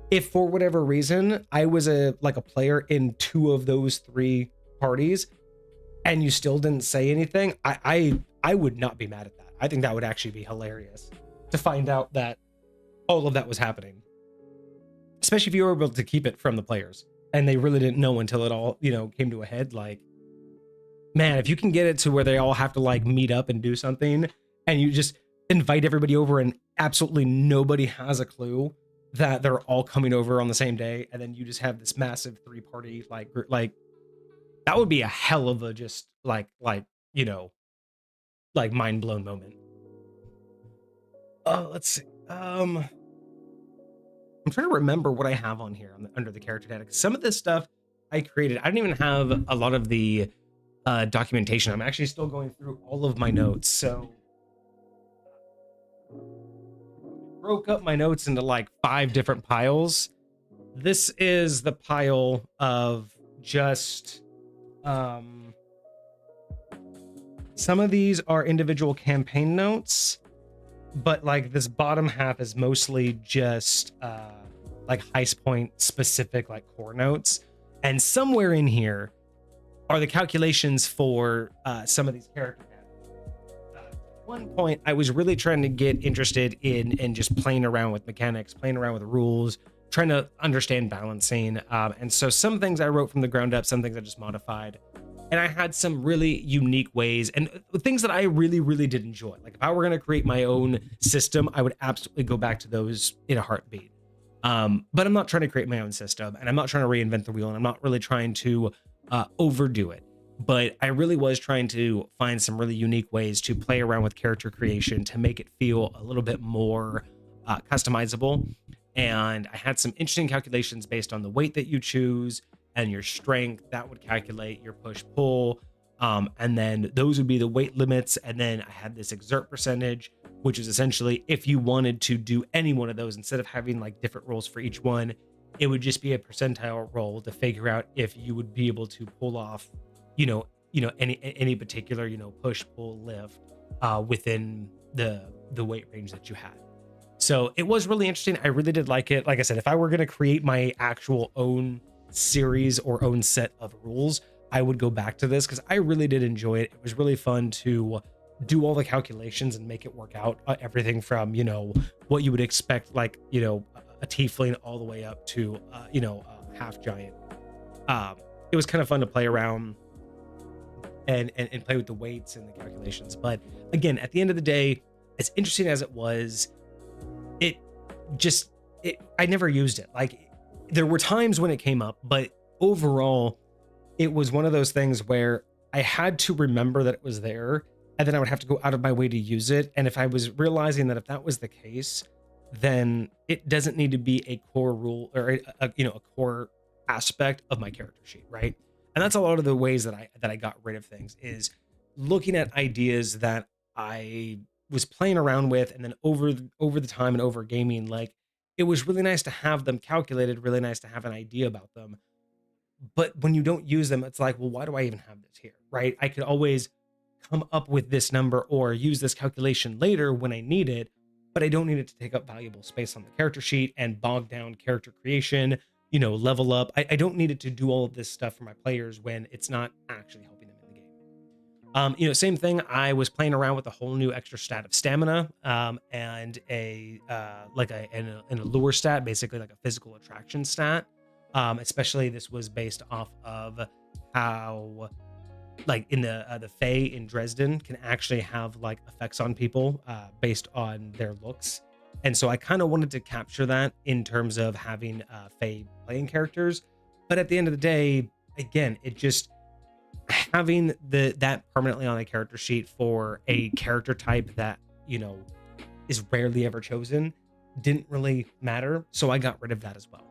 if for whatever reason I was a player in 2 of those 3 parties and you still didn't say anything. I would not be mad at that. I think that would actually be hilarious to find out that all of that was happening, especially if you were able to keep it from the players and they really didn't know until it all came to a head. Like, man, if you can get it to where they all have to meet up and do something, and you just invite everybody over and absolutely nobody has a clue that they're all coming over on the same day, and then you just have this massive 3-party group, that would be a hell of a just mind blown moment. Oh, let's see. I'm trying to remember what I have on here under the character data. Some of this stuff I created. I didn't even have a lot of the documentation. I'm actually still going through all of my notes. So broke up my notes into 5 different piles. This is the pile of just some of these are individual campaign notes, but this bottom half is mostly just Heist Point specific core notes. And somewhere in here are the calculations for some of these character data. One point I was really trying to get interested in just playing around with mechanics, playing around with rules, trying to understand balancing. And so some things I wrote from the ground up, some things I just modified. And I had some really unique ways and things that I really, really did enjoy. If I were going to create my own system, I would absolutely go back to those in a heartbeat. But I'm not trying to create my own system, and I'm not trying to reinvent the wheel, and I'm not really trying to overdo it. But I really was trying to find some really unique ways to play around with character creation to make it feel a little bit more customizable. And I had some interesting calculations based on the weight that you choose and your strength. That would calculate your push pull. And then those would be the weight limits. And then I had this exert percentage, which is essentially if you wanted to do any one of those, instead of having like different rolls for each one, it would just be a percentile roll to figure out if you would be able to pull off, any particular, push, pull, lift within the weight range that you had. So it was really interesting. I really did like it. Like I said, if I were going to create my actual own series or own set of rules, I would go back to this because I really did enjoy it. It was really fun to do all the calculations and make it work out. Everything from, what you would expect, like, a tiefling all the way up to, a half giant. It was kind of fun to play around and play with the weights and the calculations. But again, at the end of the day, as interesting as it was, I never used it. Like, there were times when it came up, but overall, it was one of those things where I had to remember that it was there, and then I would have to go out of my way to use it. And if I was realizing that if that was the case, then it doesn't need to be a core rule or a core aspect of my character sheet, right? And that's a lot of the ways that I got rid of things, is looking at ideas that I was playing around with, and then over the time and over gaming, like, it was really nice to have them calculated, really nice to have an idea about them. But when you don't use them, it's like, well, why do I even have this here, right? I could always come up with this number or use this calculation later when I need it, but I don't need it to take up valuable space on the character sheet and bog down character creation, level up. I don't need it to do all of this stuff for my players when it's not actually helping them in the game. Same thing. I was playing around with a whole new extra stat of stamina, and an allure stat, basically like a physical attraction stat. Especially this was based off of how, like, in the Fae in Dresden can actually have like effects on people based on their looks. And so I kind of wanted to capture that in terms of having Fae playing characters. But at the end of the day, again, it just having that permanently on a character sheet for a character type that, is rarely ever chosen didn't really matter. So I got rid of that as well.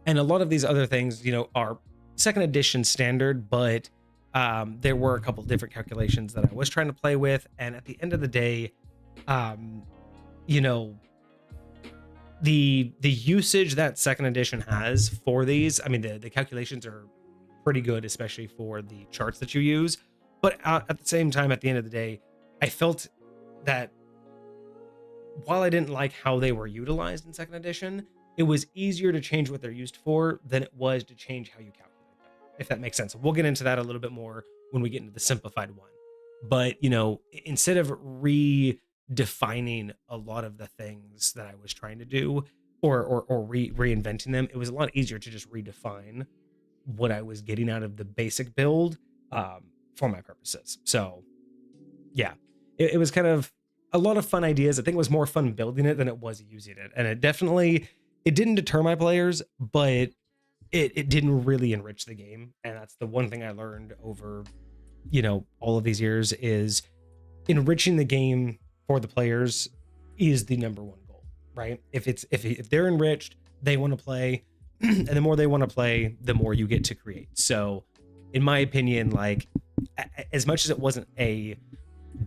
And a lot of these other things, are second edition standard, but there were a couple different calculations that I was trying to play with. And at the end of the day, the usage that second edition has for these, I mean, the calculations are pretty good, especially for the charts that you use. But at the same time, at the end of the day, I felt that while I didn't like how they were utilized in second edition, it was easier to change what they're used for than it was to change how you calculate them, if that makes sense. We'll get into that a little bit more when we get into the simplified one. But, instead of redefining a lot of the things that I was trying to do or reinventing them, it was a lot easier to just redefine what I was getting out of the basic build for my purposes. So, yeah, it was kind of a lot of fun ideas. I think it was more fun building it than it was using it. And it didn't deter my players, but it didn't really enrich the game. And that's the one thing I learned over, all of these years, is enriching the game for the players is the number one goal, right? If they're enriched, they want to play, and the more they want to play, the more you get to create. So in my opinion, like, as much as it wasn't a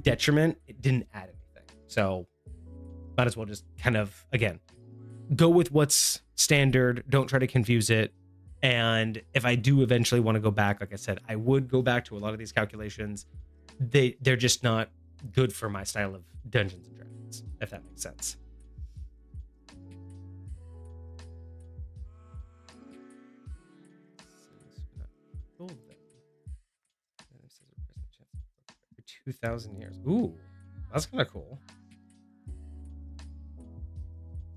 detriment, it didn't add anything. So might as well just kind of, again, go with what's standard. Don't try to confuse it. And if I do eventually want to go back, like I said, I would go back to a lot of these calculations. They're just not good for my style of Dungeons and Dragons, if that makes sense. Gold then. 2,000 years. Ooh, that's kind of cool.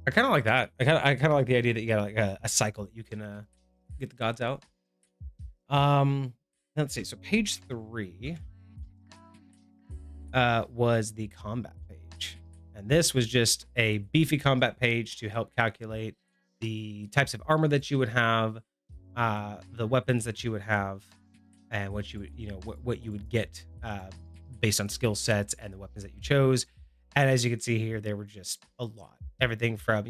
I kind of like that. I kind of like the idea that you got like a cycle that you can get the gods out. Let's see. So page 3 was the combat page, And this was just a beefy combat page to help calculate the types of armor that you would have, the weapons that you would have, and what you would, what you would get based on skill sets and the weapons that you chose. And as you can see here, there were just a lot, everything from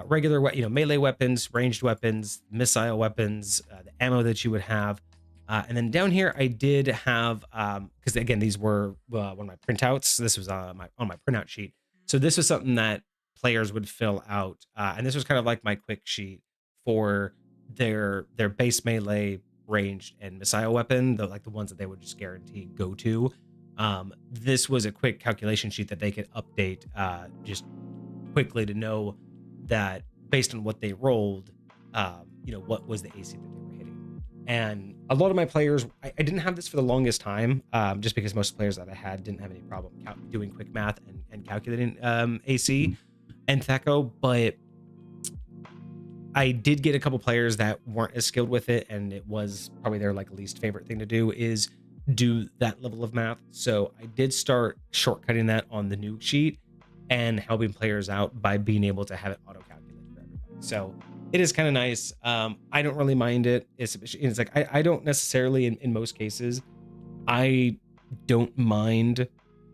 regular melee weapons, ranged weapons, missile weapons, the ammo that you would have. And then down here I did have because again these were one of my printouts. This was on my printout sheet, so this was something that players would fill out, and this was kind of like my quick sheet for their base melee, ranged, and missile weapon, like the ones that they would just guarantee go to. This was a quick calculation sheet that they could update just quickly to know that based on what they rolled, what was the AC that they were hitting. And a lot of my players, I didn't have this for the longest time, just because most players that I had didn't have any problem doing quick math and calculating AC and Theco, but I did get a couple players that weren't as skilled with it, and it was probably their like least favorite thing to do is do that level of math. So I did start shortcutting that on the new sheet and helping players out by being able to have it auto calculate for everybody. So it is kind of nice. I don't really mind it. It's like I don't necessarily in most cases, I don't mind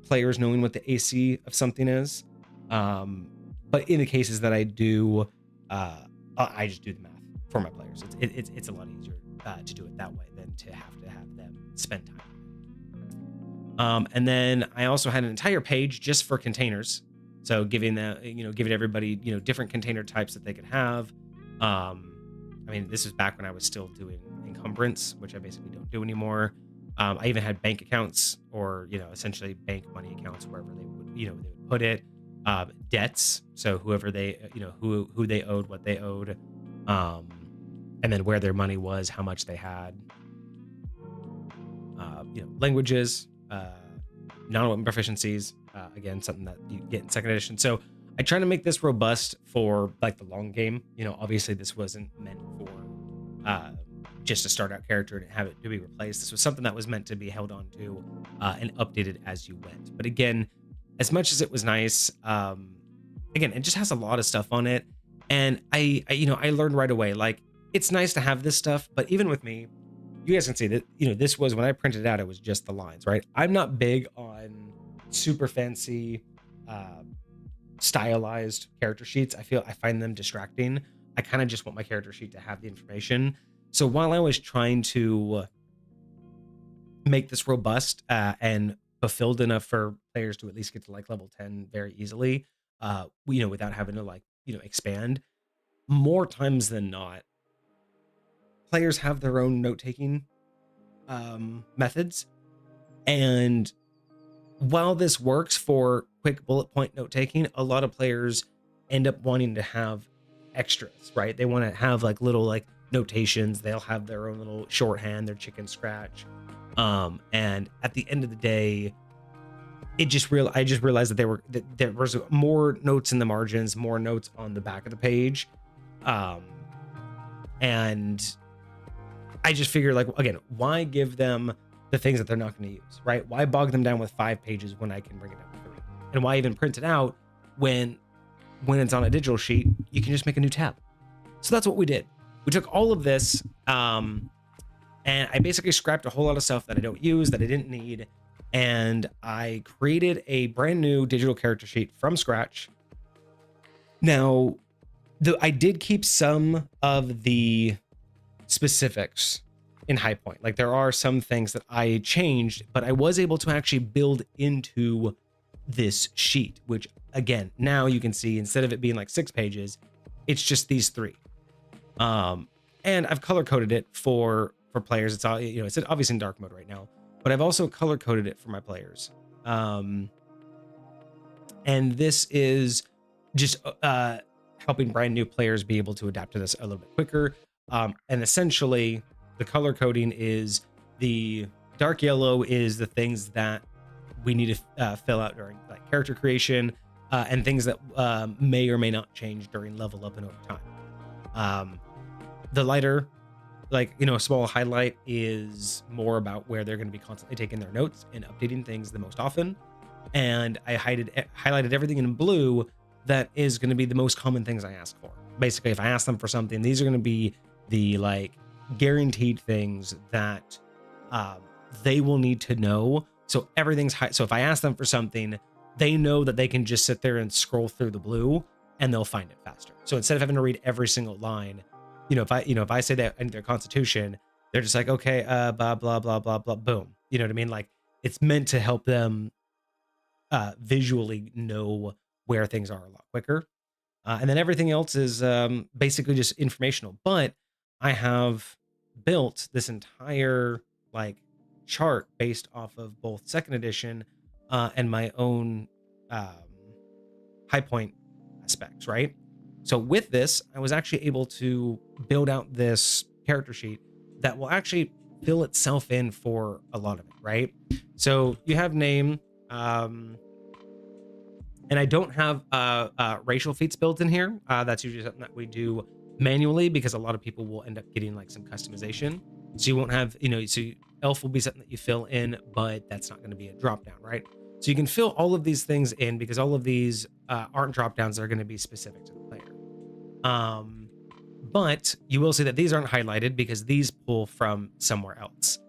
players knowing what the AC of something is. But in the cases that I do, I just do the math for my players. It's a lot easier to do it that way than to have them spend time. And then I also had an entire page just for containers. So giving everybody, different container types that they could have. I mean, this is back when I was still doing encumbrance, which I basically don't do anymore. I even had bank accounts, or, essentially bank money accounts, wherever they would put it. Debts. So whoever they, who they owed, what they owed, and then where their money was, how much they had. Languages, non-weapon proficiencies, again, something that you get in second edition. So I try to make this robust for like the long game. Obviously this wasn't meant for just a start out character and have it to be replaced. This was something that was meant to be held on to and updated as you went. But again, as much as it was nice, again, it just has a lot of stuff on it. And I learned right away, like, it's nice to have this stuff, but even with me, you guys can see that, this was, when I printed it out, it was just the lines, right? I'm not big on super fancy, stylized character sheets. I find them distracting. I kind of just want my character sheet to have the information. So while I was trying to make this robust and fulfilled enough for players to at least get to like level 10 very easily, without having to expand, more times than not, players have their own note-taking methods. And while this works for quick bullet point note-taking, a lot of players end up wanting to have extras, right? They want to have like little like notations. They'll have their own little shorthand, their chicken scratch. And at the end of the day, I just realized that there was more notes in the margins, more notes on the back of the page. And I just figured, like, again, why give them the things that they're not going to use, right? Why bog them down with 5 pages when I can bring it down to 3? And why even print it out when it's on a digital sheet? You can just make a new tab. So that's what we did. We took all of this, and I basically scrapped a whole lot of stuff that I don't use, that I didn't need, and I created a brand new digital character sheet from scratch. Now, I did keep some of the specifics in High Point. Like, there are some things that I changed, but I was able to actually build into this sheet, which, again, now you can see, instead of it being like 6 pages, it's just these 3. And I've color coded it for players. It's all, it's obviously in dark mode right now, but I've also color coded it for my players. And this is just helping brand new players be able to adapt to this a little bit quicker. And essentially the color coding is the dark yellow is the things that we need to fill out during like character creation, and things that may or may not change during level up and over time. The lighter, like, a small highlight, is more about where they're going to be constantly taking their notes and updating things the most often. and I highlighted everything in blue that is going to be the most common things I ask for. Basically, if I ask them for something, these are going to be the like guaranteed things that they will need to know. So everything's high. So if I ask them for something, they know that they can just sit there and scroll through the blue and they'll find it faster. So instead of having to read every single line, if I say that in their constitution, they're just like, okay, blah, blah, blah, blah, blah, boom. You know what I mean? Like it's meant to help them visually know where things are a lot quicker. And then everything else is basically just informational. But I have built this entire like chart based off of both second edition and my own high point aspects, right? So with this, I was actually able to build out this character sheet that will actually fill itself in for a lot of it, right? So you have name, and I don't have racial feats built in here. That's usually something that we do manually because a lot of people will end up getting like some customization. So you won't have, so elf will be something that you fill in, but that's not going to be a drop down, right? So you can fill all of these things in because all of these aren't drop downs. They're going to be specific to the player. But you will see that these aren't highlighted because these pull from somewhere else.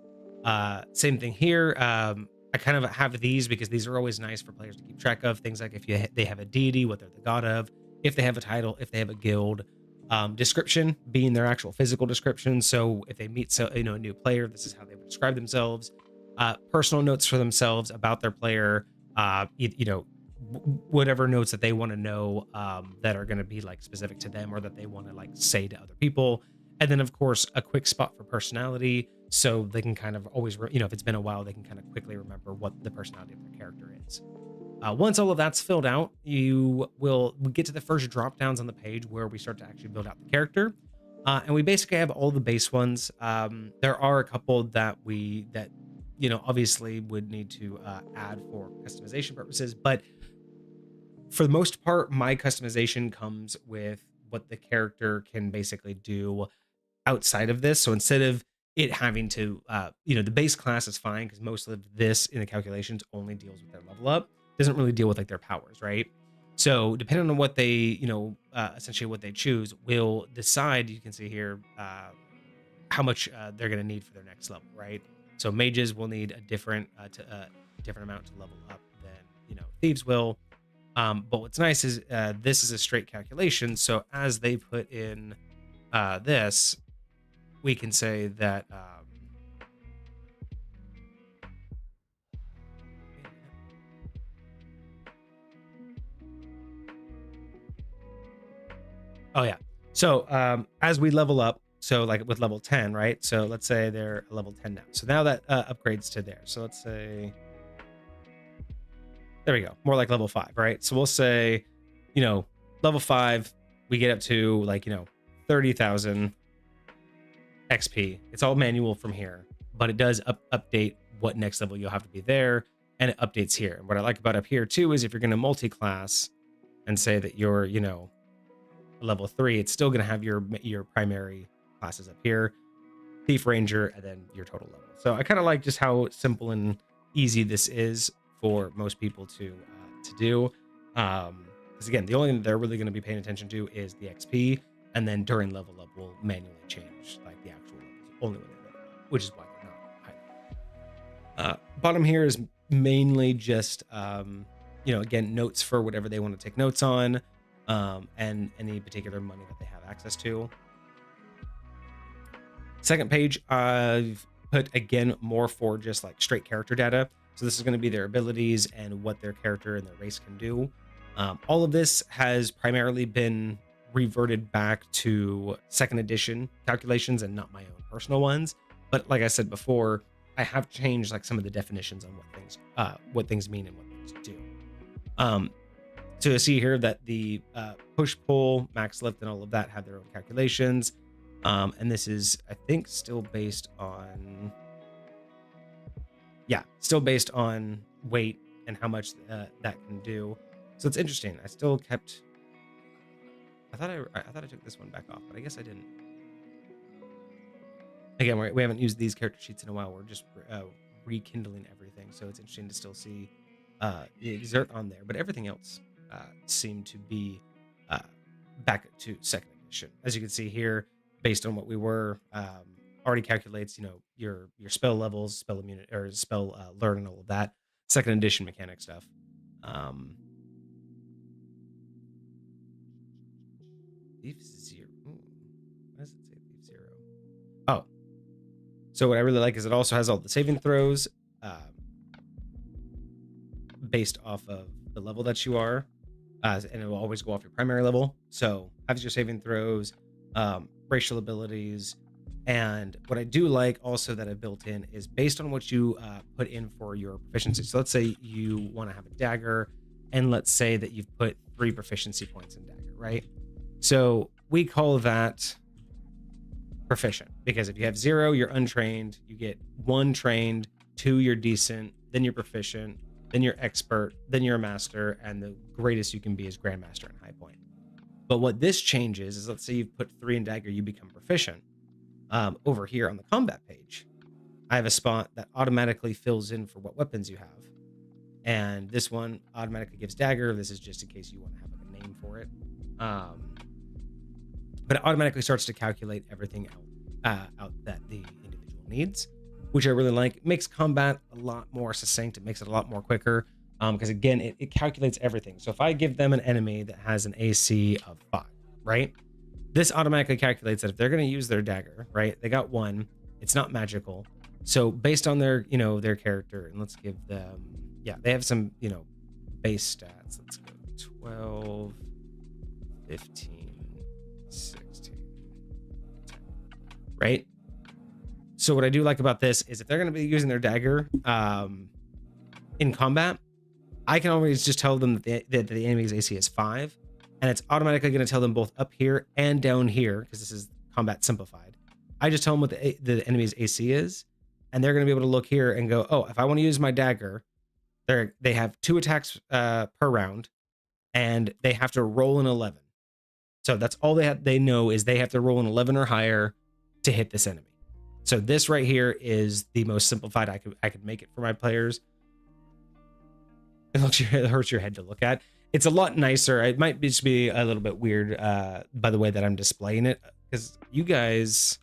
Same thing here. I kind of have these because these are always nice for players to keep track of. Things like if they have a deity, what they're the god of, if they have a title, if they have a guild, description being their actual physical description. So if they meet a new player, this is how they would describe themselves. Personal notes for themselves about their player. Whatever notes that they want to know that are going to be like specific to them or that they want to like say to other people. And then of course a quick spot for personality, so they can kind of always if it's been a while, they can kind of quickly remember what the personality of their character is. Once all of that's filled out, we get to the first drop downs on the page where we start to actually build out the character, and we basically have all the base ones. There are a couple that obviously would need to add for customization purposes, but for the most part, my customization comes with what the character can basically do outside of this. So instead of it having to, the base class is fine because most of this in the calculations only deals with their level up. Doesn't really deal with like their powers, right? So depending on what they, essentially what they choose, will decide. You can see here how much they're going to need for their next level, right? So mages will need a different amount to level up than thieves will. But what's nice is this is a straight calculation. So as they put in this, we can say that oh yeah. So as we level up, so like with level 10, right? So let's say they're level 10 now. So now that upgrades to there. So let's say, there we go. More like level 5, right? So we'll say, level 5, we get up to like, 30,000 XP. It's all manual from here, but it does update what next level you'll have to be there, and it updates here. And what I like about up here too is if you're going to multi-class and say that you're, level 3, it's still going to have your primary classes up here, Thief, Ranger, and then your total level. So I kind of like just how simple and easy this is for most people to do. Because again, the only thing they're really going to be paying attention to is the XP, and then during level up, we'll manually change like the actual levels only when they level up, which is why they're not high. Bottom here is mainly just again, notes for whatever they want to take notes on, and any particular money that they have access to. Second page, I've put again more for just like straight character data. So this is going to be their abilities and what their character and their race can do. All of this has primarily been reverted back to second edition calculations and not my own personal ones. But like I said before, I have changed like some of the definitions on what things mean and what things do. So you see here that the push, pull, max lift, and all of that have their own calculations. And this is, I think, still based on weight and how much that can do. So it's interesting. I still kept. I thought I took this one back off, but I guess I didn't. Again, we haven't used these character sheets in a while. We're just rekindling everything, so it's interesting to still see the exert on there, but everything else seemed to be back to second edition. As you can see here, based on what we were, already calculates, your spell levels, spell immunity, or spell learn, and all of that. Second edition mechanic stuff. Thief Zero. Why does it say Thief Zero? Oh, so what I really like is it also has all the saving throws based off of the level that you are, and it will always go off your primary level. So has your saving throws, racial abilities, and what I do like also that I built in is based on what you put in for your proficiency. So let's say you want to have a dagger, and let's say that you've put 3 proficiency points in dagger, right? So we call that proficient, because if you have 0, you're untrained. You get 1 trained, 2, you're decent, then you're proficient, then you're expert, then you're a master, and the greatest you can be is grandmaster and high point. But what this changes is, let's say you've put 3 in dagger, you become proficient. Over here on the combat page, I have a spot that automatically fills in for what weapons you have. And this one automatically gives dagger. This is just in case you want to have like a name for it. But it automatically starts to calculate everything out that the individual needs, which I really like. It makes combat a lot more succinct. It makes it a lot more quicker. Because again, it calculates everything. So if I give them an enemy that has an AC of 5, right? This automatically calculates that if they're going to use their dagger, right? They got 1. It's not magical. So based on their, their character, and let's give them, they have some, base stats. Let's go 12, 15, 16, 10, right? So what I do like about this is if they're going to be using their dagger in combat, I can always just tell them that the enemy's AC is 5. And it's automatically going to tell them both up here and down here, because this is combat simplified. I just tell them what the enemy's AC is, and they're going to be able to look here and go, oh, if I want to use my dagger, they have 2 attacks per round, and they have to roll an 11. So that's all they know is they have to roll an 11 or higher to hit this enemy. So this right here is the most simplified I could make it for my players. It hurts your head to look at. It's a lot nicer. It might just be a little bit weird by the way that I'm displaying it, because you guys,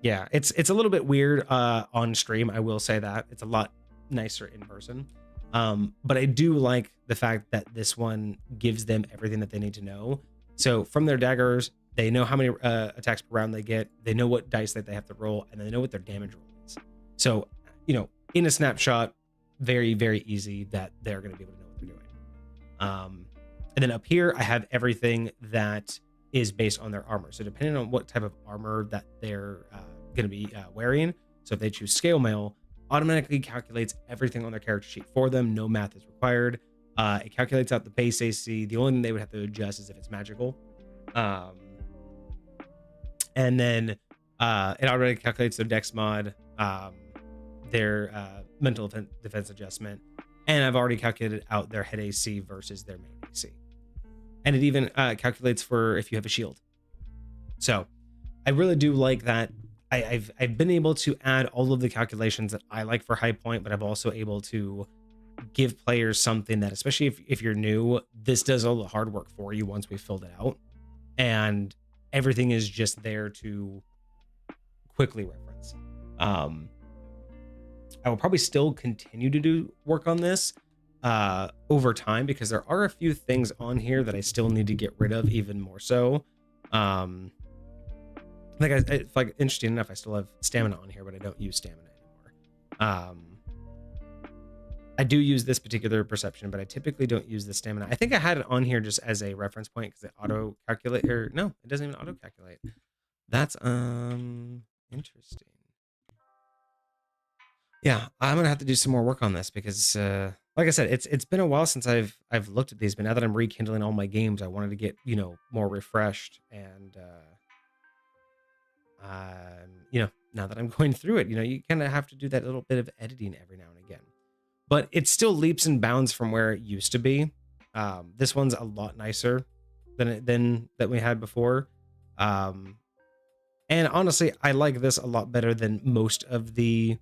it's a little bit weird on stream. I will say that it's a lot nicer in person. But I do like the fact that this one gives them everything that they need to know. So from their daggers, they know how many attacks per round they get. They know what dice that they have to roll, and they know what their damage roll is. So, in a snapshot, very, very easy that they're going to be able to know what they're doing. And then up here, I have everything that is based on their armor. So depending on what type of armor that they're going to be wearing, so if they choose scale mail, automatically calculates everything on their character sheet for them. No math is required. It calculates out the base AC. The only thing they would have to adjust is if it's magical. And then it already calculates their dex mod, their mental defense adjustment, and I've already calculated out their head AC versus their main AC. And it even calculates for if you have a shield. So I really do like that. I've been able to add all of the calculations that I like for high point, but I'm also able to give players something that, especially if you're new, this does all the hard work for you once we've filled it out. And everything is just there to quickly reference. I will probably still continue to do work on this over time, because there are a few things on here that I still need to get rid of, even more so. If interesting enough, I still have stamina on here, but I don't use stamina anymore. I do use this particular perception, but I typically don't use the stamina. I think I had it on here just as a reference point because it auto calculate, or no, it doesn't even auto calculate. That's interesting. Yeah, I'm gonna have to do some more work on this because, like I said, it's been a while since I've looked at these. But now that I'm rekindling all my games, I wanted to get more refreshed, and now that I'm going through it, you kind of have to do that little bit of editing every now and again. But it still leaps and bounds from where it used to be. This one's a lot nicer than that we had before. And honestly, I like this a lot better than most of the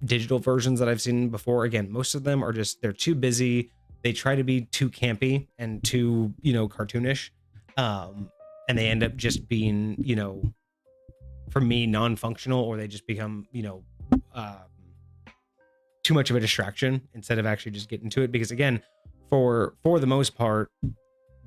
digital versions that I've seen before, again, most of them are just, they're too busy. They try to be too campy and too, cartoonish. And they end up just being, for me, non-functional, or they just become, too much of a distraction instead of actually just getting to it. Because again, for the most part,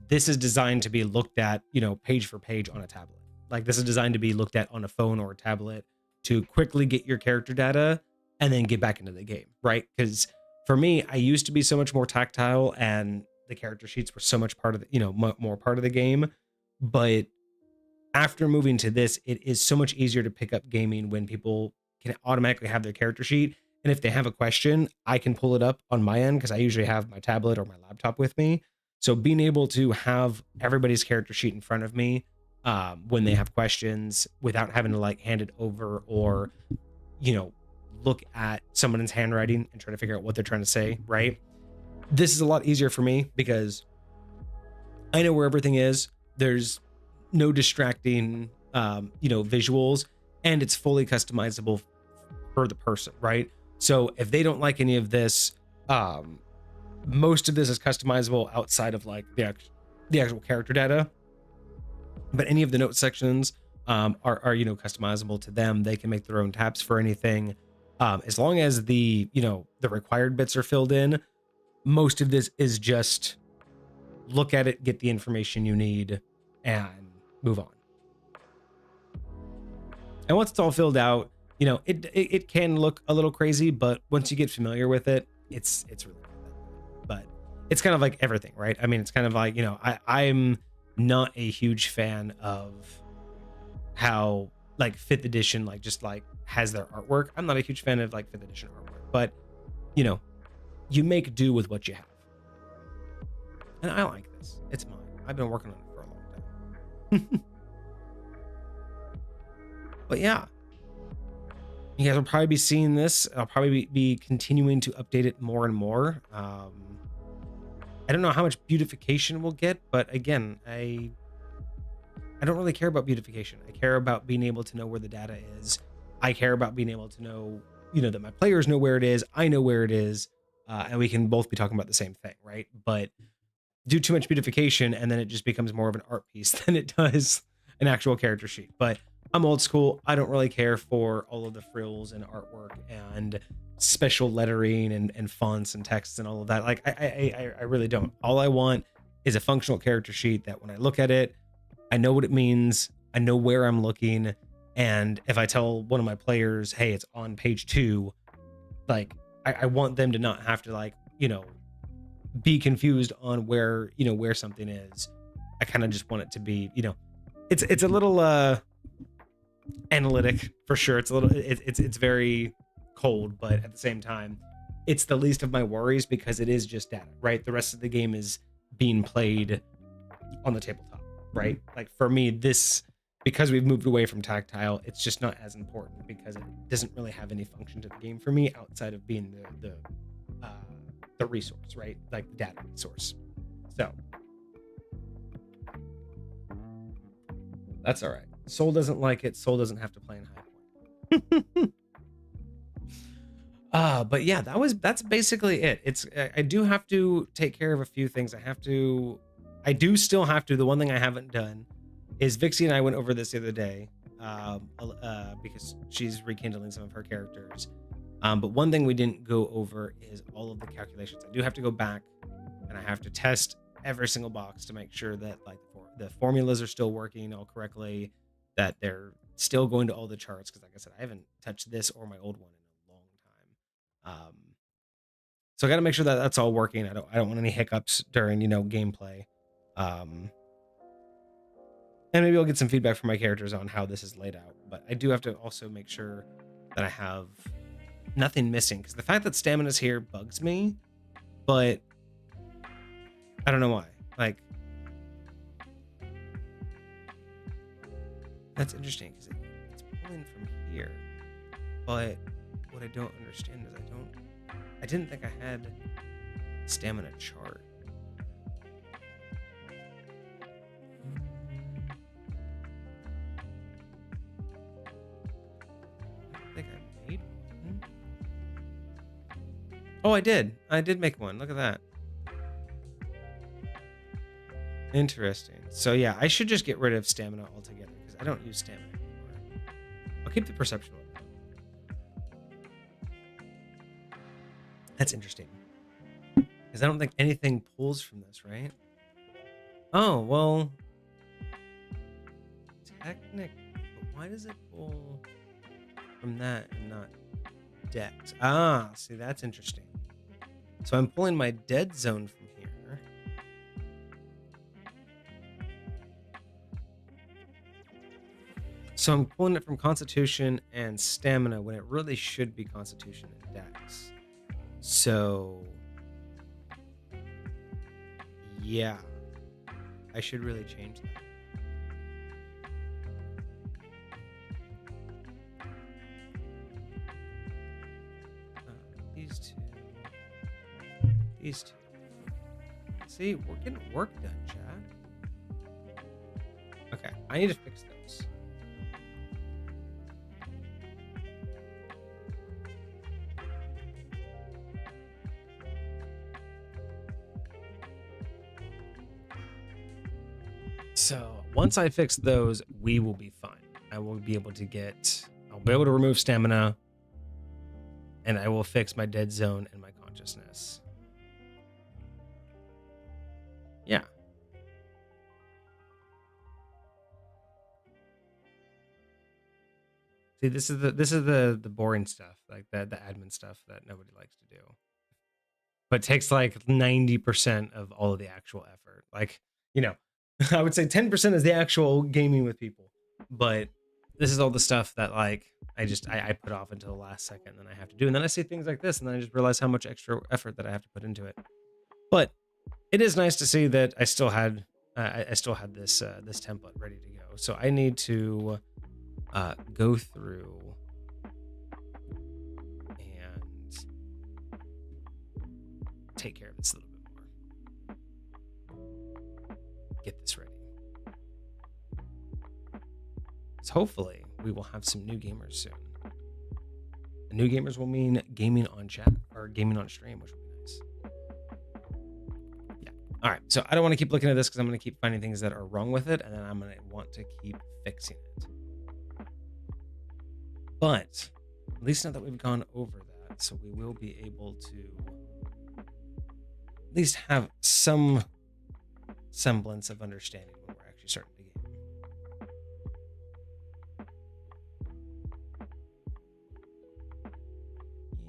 this is designed to be looked at, page for page on a tablet. Like, this is designed to be looked at on a phone or a tablet to quickly get your character data and then get back into the game, right? Because for me, I used to be so much more tactile, and the character sheets were so much part of the, more part of the game. But after moving to this, it is so much easier to pick up gaming when people can automatically have their character sheet. And if they have a question, I can pull it up on my end because I usually have my tablet or my laptop with me. So being able to have everybody's character sheet in front of me when they have questions without having to like hand it over or, look at someone's handwriting and try to figure out what they're trying to say, right? This is a lot easier for me because I know where everything is. There's no distracting, visuals, and it's fully customizable for the person, right? So if they don't like any of this, most of this is customizable outside of like the actual character data, but any of the note sections are customizable to them. They can make their own tabs for anything, as long as the the required bits are filled in. Most of this is just look at it, get the information you need, and move on. And once it's all filled out, it can look a little crazy, but once you get familiar with it, it's really good. But it's kind of like everything, right? I mean, it's kind of like, I'm not a huge fan of how like 5th edition like just like has their artwork. I'm not a huge fan of like 5th edition artwork, but you make do with what you have. And I like this. It's mine. I've been working on it for a long time. But yeah, you guys will probably be seeing this. I'll probably be continuing to update it more and more. I don't know how much beautification we'll get, but again, I don't really care about beautification. I care about being able to know where the data is. I care about being able to know, that my players know where it is. I know where it is, and we can both be talking about the same thing, right? But do too much beautification, and then it just becomes more of an art piece than it does an actual character sheet. But I'm old school. I don't really care for all of the frills and artwork and special lettering and fonts and texts and all of that. Like, I really don't. All I want is a functional character sheet that when I look at it, I know what it means. I know where I'm looking. And if I tell one of my players, hey, it's on page 2, like I want them to not have to like, be confused on where, where something is. I kind of just want it to be, it's a little analytic for sure. It's a little, it's very cold, but at the same time, it's the least of my worries because it is just data, right? The rest of the game is being played on the tabletop, right? Like for me, this, because we've moved away from tactile, it's just not as important because it doesn't really have any function to the game for me outside of being the resource, right? Like the data resource. So that's all right. Soul doesn't like it. Soul doesn't have to play in high point. But yeah, that's basically it. It's I do have to take care of a few things. I do still have to. The one thing I haven't done is Vixie and I went over this the other day, because she's rekindling some of her characters. But one thing we didn't go over is all of the calculations. I do have to go back and I have to test every single box to make sure that like the formulas are still working all correctly, that they're still going to all the charts. Because like I said, I haven't touched this or my old one in a long time. So I got to make sure that that's all working. I don't want any hiccups during, gameplay. And maybe I'll get some feedback from my characters on how this is laid out. But I do have to also make sure that I have nothing missing, because the fact that stamina's here bugs me, but I don't know why. Like, that's interesting because it's pulling from here. But what I don't understand is I didn't think I had stamina chart. I don't think I made one. Oh, I did make one. Look at that. Interesting. So yeah, I should just get rid of stamina altogether because I don't use stamina anymore. I'll keep the perception one. That's interesting. Because I don't think anything pulls from this, right? Oh, well, technically, but why does it pull from that and not Dex? Ah, see, that's interesting. So I'm pulling my dead zone from here. So I'm pulling it from Constitution and Stamina when it really should be Constitution and Dex. So, yeah, I should really change that. These two. See, we're getting work done, Chad. Okay, I need to fix those. So once I fix those, we will be fine. I will be able to I'll be able to remove stamina, and I will fix my dead zone and my consciousness. Yeah. See, this is the boring stuff, like the admin stuff that nobody likes to do. But takes like 90% of all of the actual effort. Like, I would say 10% is the actual gaming with people. But this is all the stuff that like I put off until the last second, and then I have to do. And then I see things like this, and then I just realize how much extra effort that I have to put into it. But it is nice to see that I still had this this template ready to go. So I need to go through and take care of this a little bit more. Get this ready. So hopefully we will have some new gamers soon. And new gamers will mean gaming on chat or gaming on stream, which will be nice. Yeah. All right. So I don't want to keep looking at this because I'm going to keep finding things that are wrong with it, and then I'm going to want to keep fixing it. But at least now that we've gone over that, so we will be able to at least have some semblance of understanding when we're actually starting the game.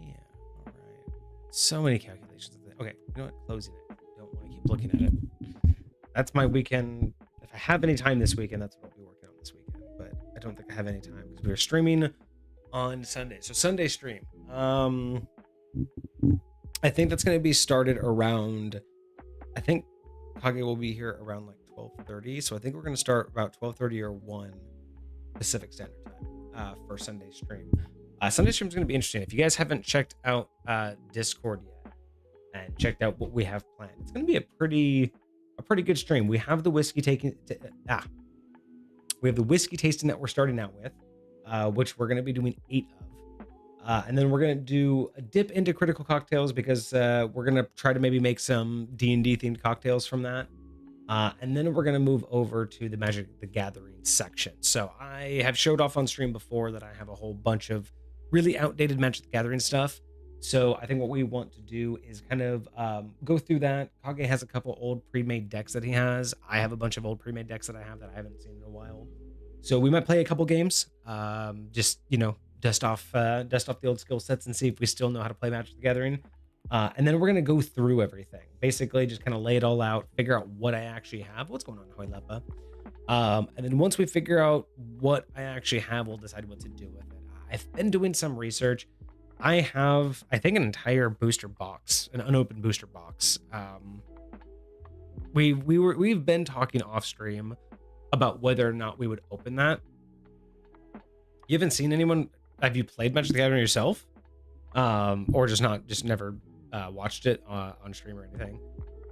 Yeah, all right. So many calculations. Okay, you know what? Closing it. Don't want to keep looking at it. That's my weekend. If I have any time this weekend, that's what I'll be working on this weekend. But I don't think I have any time because we were streaming on Sunday. So Sunday stream. I think that's going to be started around, I think Kage will be here around like 12:30. So I think we're going to start about 12:30 or 1 Pacific Standard Time for Sunday stream. Sunday stream is going to be interesting. If you guys haven't checked out Discord yet and checked out what we have planned, it's going to be a pretty good stream. We have the whiskey we have the whiskey tasting that we're starting out with, which we're going to be doing 8 of. And then we're going to do a dip into critical cocktails because we're going to try to maybe make some D&D themed cocktails from that. And then we're going to move over to the Magic the Gathering section. So I have showed off on stream before that I have a whole bunch of really outdated Magic the Gathering stuff. So I think what we want to do is kind of go through that. Kage has a couple old pre-made decks that he has. I have a bunch of old pre-made decks that I have that I haven't seen in a while. So we might play a couple games, just, dust off the old skill sets and see if we still know how to play Magic the Gathering. And then we're going to go through everything. Basically, just kind of lay it all out, figure out what I actually have. What's going on, Hoilepa? And then once we figure out what I actually have, we'll decide what to do with it. I've been doing some research. I have, I think, an entire booster box, an unopened booster box. We've been talking off stream about whether or not we would open that. You haven't seen anyone? Have you played Magic the Gathering yourself, or just never watched it on stream or anything?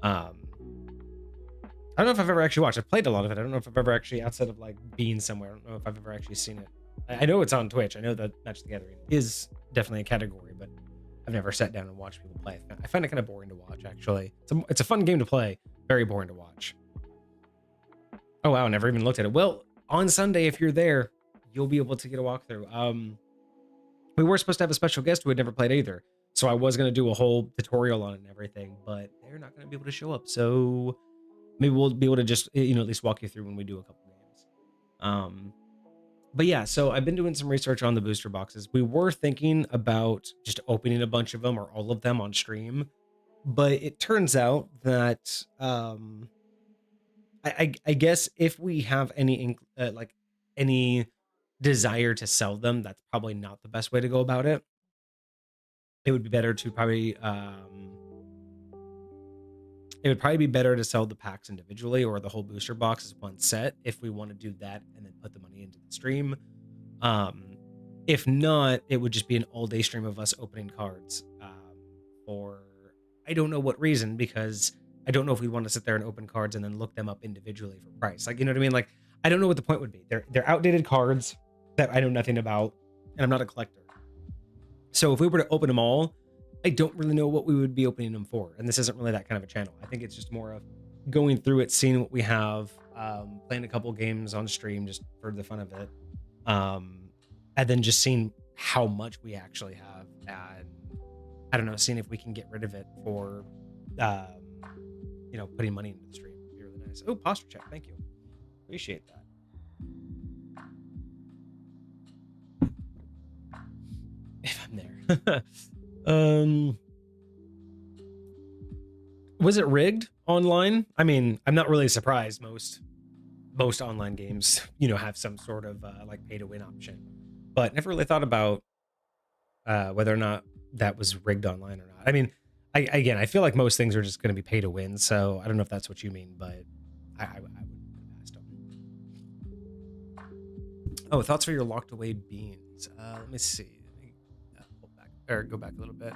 I don't know if I've ever actually watched. I've played a lot of it. I don't know if I've ever actually, outside of like being somewhere, I don't know if I've ever actually seen it. I know it's on Twitch. I know that Magic the Gathering is definitely a category, but I've never sat down and watched people play. I find it kind of boring to watch, actually. It's a fun game to play, very boring to watch. Oh wow, never even looked at it. Well, on Sunday, if you're there, you'll be able to get a walkthrough. We were supposed to have a special guest who had never played either, so I was going to do a whole tutorial on it and everything, but they're not going to be able to show up. So maybe we'll be able to just, at least walk you through when we do a couple games. But yeah, so I've been doing some research on the booster boxes. We were thinking about just opening a bunch of them or all of them on stream, but it turns out that I guess if we have any any desire to sell them, that's probably not the best way to go about it. It would be better to probably it would probably be better to sell the packs individually or the whole booster box as one set if we want to do that and then put the money into the stream. If not, it would just be an all-day stream of us opening cards for I don't know what reason, because I don't know if we want to sit there and open cards and then look them up individually for price. Like, you know what I mean? Like, I don't know what the point would be. They're outdated cards that I know nothing about, and I'm not a collector. So if we were to open them all, I don't really know what we would be opening them for. And this isn't really that kind of a channel. I think it's just more of going through it, seeing what we have, playing a couple games on stream just for the fun of it. And then just seeing how much we actually have, and I don't know, seeing if we can get rid of it for putting money into the stream would be really nice. Oh, posture check, thank you, appreciate that. If I'm there. Was it rigged online? I mean, I'm not really surprised. Most online games, have some sort of like pay to win option, but never really thought about whether or not that was rigged online or not. I mean, I feel like most things are just going to be pay to win, so I don't know if that's what you mean, but I would have asked them. Oh, thoughts for your locked away beans. Let me see. Let me pull back or go back a little bit.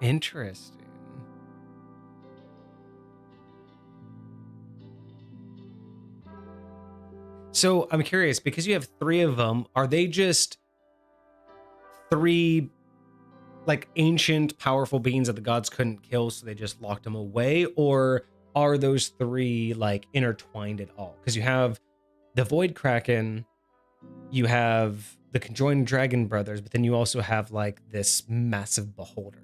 Interesting. So I'm curious, because you have 3 of them, are they just 3 like ancient powerful beings that the gods couldn't kill, so they just locked them away? Or are those 3 like intertwined at all? Because you have the Void Kraken, you have the conjoined Dragon Brothers, but then you also have like this massive beholder.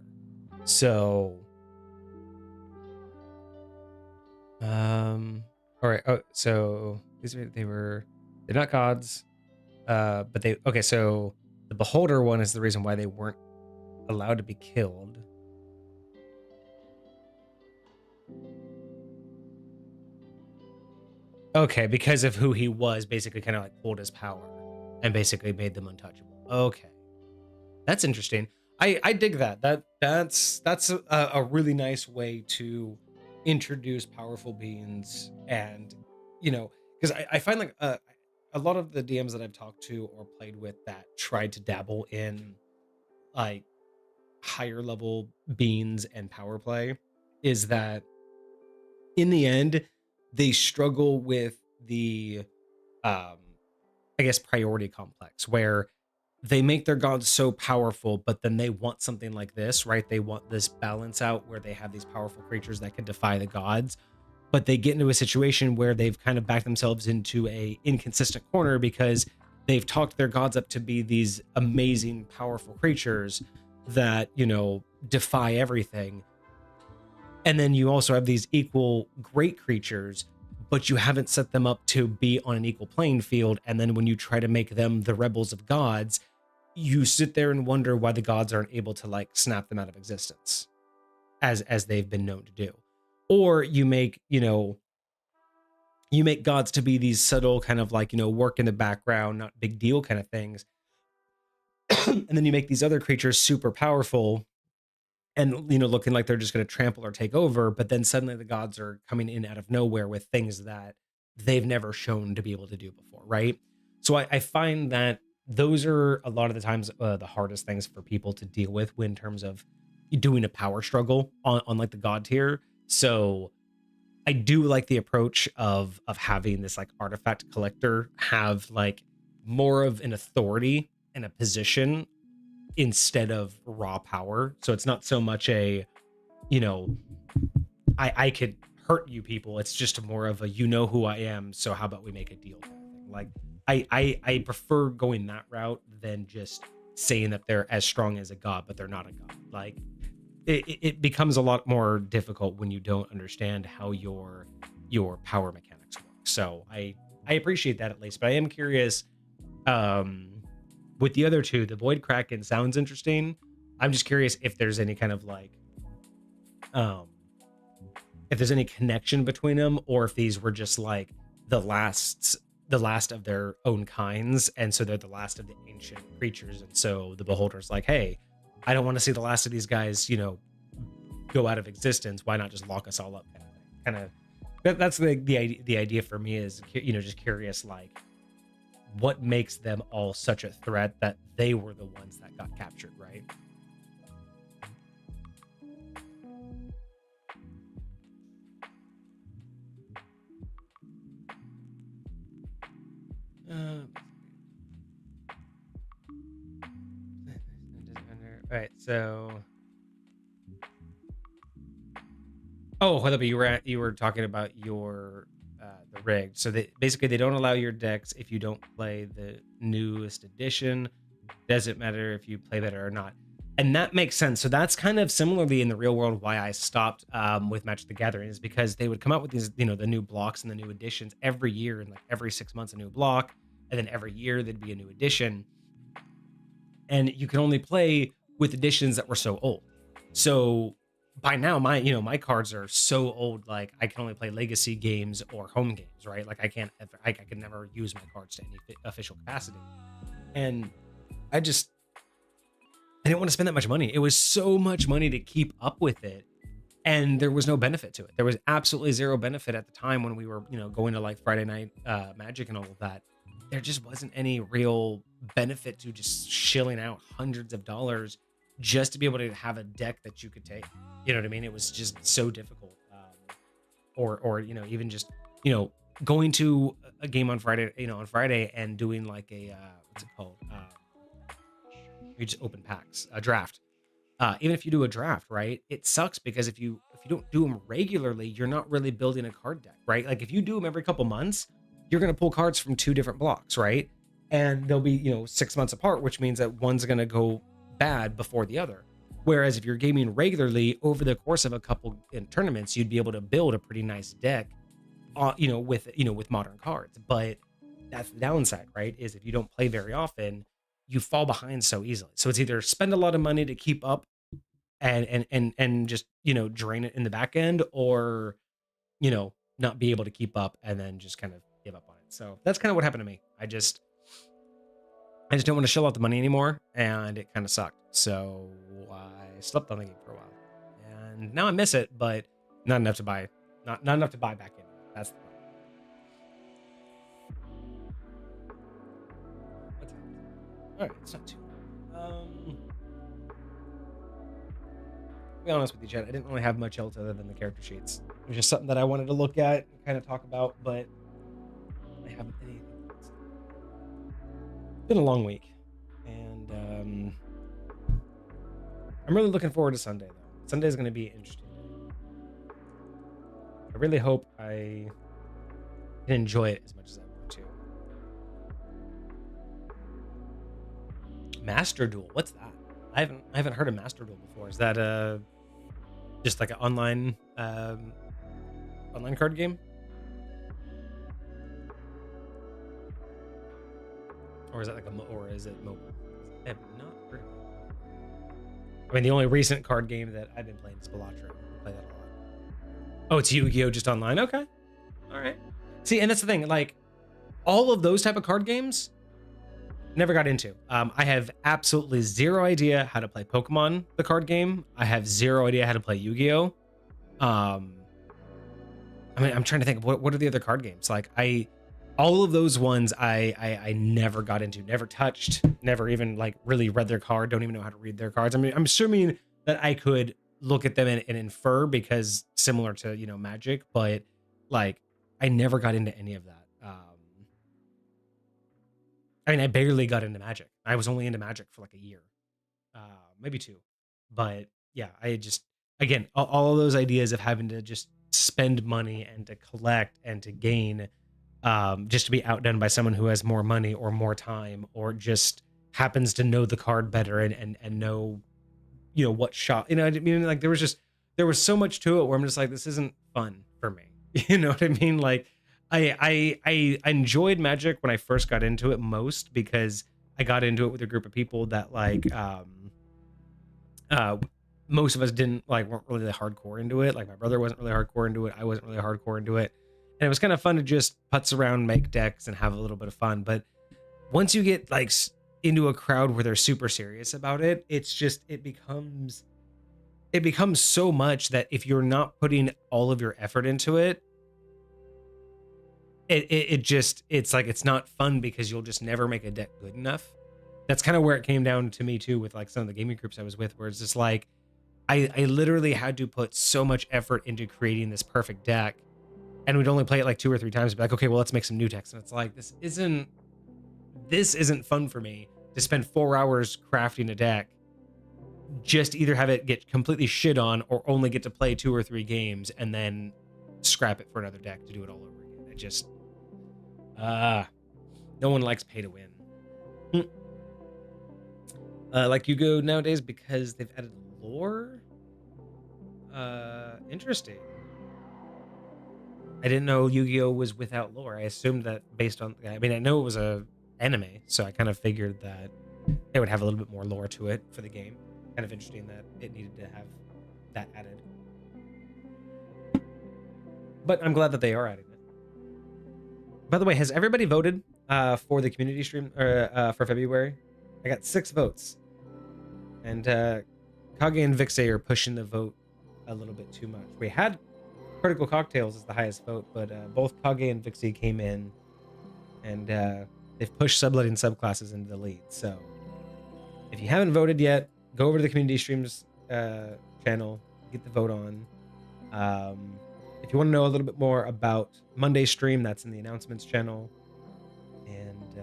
So all right. Oh, so they're not gods, but so the beholder one is the reason why they weren't allowed to be killed. Okay, because of who he was, basically kind of like pulled his power and basically made them untouchable. Okay, that's interesting. I dig that. That's a really nice way to introduce powerful beings, and because I find like a lot of the DMs that I've talked to or played with that tried to dabble in like higher level beings and power play is that in the end they struggle with the I guess priority complex, where they make their gods so powerful, but then they want something like this, right? They want this balance out where they have these powerful creatures that can defy the gods, but they get into a situation where they've kind of backed themselves into a inconsistent corner because they've talked their gods up to be these amazing, powerful creatures that, defy everything. And then you also have these equal great creatures, but you haven't set them up to be on an equal playing field. And then when you try to make them the rebels of gods, you sit there and wonder why the gods aren't able to like snap them out of existence as they've been known to do. Or you make gods to be these subtle kind of like, work in the background, not big deal kind of things. And then you make these other creatures super powerful and, looking like they're just going to trample or take over, but then suddenly the gods are coming in out of nowhere with things that they've never shown to be able to do before, right? So I find that those are a lot of the times the hardest things for people to deal with when in terms of doing a power struggle on like the god tier. So I do like the approach of having this like artifact collector have like more of an authority and a position instead of raw power. So it's not so much a, you know, I could hurt you people. It's just more of a who I am, so how about we make a deal kind of thing. Like I prefer going that route than just saying that they're as strong as a god, but they're not a god. Like it becomes a lot more difficult when you don't understand how your power mechanics work. So I appreciate that at least, but I am curious. With the other two, the Void Kraken sounds interesting. I'm just curious if there's any kind of like, if there's any connection between them, or if these were just like the last of their own kinds, and so they're the last of the ancient creatures, and so the Beholder's like, hey, I don't want to see the last of these guys, go out of existence. Why not just lock us all up? Kind of. That's the idea for me is, just curious, like, what makes them all such a threat that they were the ones that got captured, right? All right, so but you were talking about your the rigged. So they don't allow your decks if you don't play the newest edition. Doesn't matter if you play better or not. And that makes sense. So that's kind of similarly in the real world why I stopped with Magic the Gathering, is because they would come out with these, the new blocks and the new editions every year, and like every 6 months a new block, and then every year there'd be a new edition. And you can only play with editions that were so old. So by now my cards are so old, like I can only play legacy games or home games, right? Like I can never use my cards to any official capacity. And I didn't want to spend that much money. It was so much money to keep up with it, and there was no benefit to it. There was absolutely zero benefit at the time when we were, going to like Friday night Magic and all of that. There just wasn't any real benefit to just shilling out hundreds of dollars just to be able to have a deck that you could take. You know what I mean? It was just so difficult. Or even just, going to a game on Friday and doing like a, what's it called? You just open packs, a draft. Even if you do a draft, right? It sucks because if you don't do them regularly, you're not really building a card deck, right? Like if you do them every couple months, you're going to pull cards from 2 different blocks, right? And they'll be, 6 months apart, which means that one's going to go bad before the other. Whereas if you're gaming regularly over the course of a couple in tournaments, you'd be able to build a pretty nice deck, with modern cards. But that's the downside, right? Is if you don't play very often, you fall behind so easily. So it's either spend a lot of money to keep up and just, drain it in the back end, or, not be able to keep up and then just kind of give up on it. So that's kind of what happened to me. I just don't want to shell out the money anymore, and it kind of sucked. So I slept on the game for a while, and now I miss it, but not enough to buy back in. That's the problem. What's happening? All right, it's not too. To be honest with you, Chad, I didn't really have much else other than the character sheets. It was just something that I wanted to look at and kind of talk about, but I haven't anything else. It's been a long week, and I'm really looking forward to Sunday, though. Sunday is going to be interesting. I really hope I can enjoy it as much as I want to. Master Duel, what's that? I haven't heard of Master Duel before. Is that just like an online card game? Or is that like is it mobile? I have not heard of it. I mean, the only recent card game that I've been playing is Balatro. I play that a lot. Oh, it's Yu-Gi-Oh! Just online? Okay. All right. See, and that's the thing. Like, all of those type of card games, never got into. I have absolutely zero idea how to play Pokemon, the card game. I have zero idea how to play Yu-Gi-Oh. I mean, I'm trying to think of what are the other card games? Like all of those ones I never got into, never touched, never even like really read their card, don't even know how to read their cards. I mean, I'm assuming that I could look at them and infer because similar to, you know, Magic, but like I never got into any of that. I mean, I barely got into Magic. I was only into Magic for like a year, maybe two. But yeah, I just, again, all of those ideas of having to just spend money and to collect and to gain, just to be outdone by someone who has more money or more time or just happens to know the card better and know, you know, what shot, you know, I mean, like there was so much to it where I'm just like, this isn't fun for me. You know what I mean? Like I enjoyed Magic when I first got into it most because I got into it with a group of people that like uh most of us didn't like weren't really hardcore into it. Like my brother wasn't really hardcore into it. I wasn't really hardcore into it. And it was kind of fun to just putz around, make decks and have a little bit of fun. But once you get like into a crowd where they're super serious about it, it's just it becomes so much that if you're not putting all of your effort into it, it just it's like it's not fun because you'll just never make a deck good enough. That's kind of where it came down to me too with like some of the gaming groups I was with, where it's just like I literally had to put so much effort into creating this perfect deck, and we'd only play it like 2 or 3 times. Be like, okay, well, let's make some new decks, and it's like this isn't fun for me to spend 4 hours crafting a deck, just either have it get completely shit on or only get to play 2 or 3 games and then scrap it for another deck to do it all over again. It just no one likes pay to win. Like Yu-Gi-Oh nowadays because they've added lore. Interesting. I didn't know Yu-Gi-Oh was without lore. I assumed that based on, I mean, I know it was a anime, so I kind of figured that they would have a little bit more lore to it for the game. Kind of interesting that it needed to have that added. But I'm glad that they are adding it. By the way, has everybody voted for the community stream for February? I got 6 votes. And Kage and Vixay are pushing the vote a little bit too much. We had Critical Cocktails as the highest vote, but both Kage and Vixay came in and they've pushed subletting subclasses into the lead. So if you haven't voted yet, go over to the community streams channel, get the vote on. If you want to know a little bit more about Monday's stream, that's in the announcements channel. And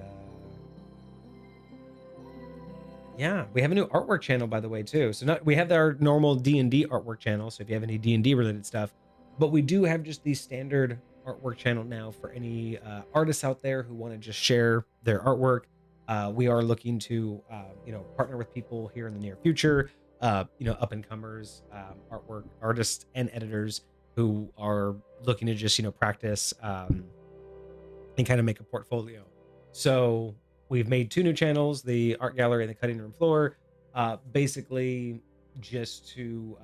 yeah, we have a new artwork channel, by the way, too. So we have our normal D&D artwork channel. So if you have any D&D related stuff, but we do have just the standard artwork channel now for any artists out there who want to just share their artwork. We are looking to, partner with people here in the near future, up and comers, artwork artists and editors who are looking to just, practice and kind of make a portfolio. So we've made 2 new channels, the art gallery and the cutting room floor, basically just to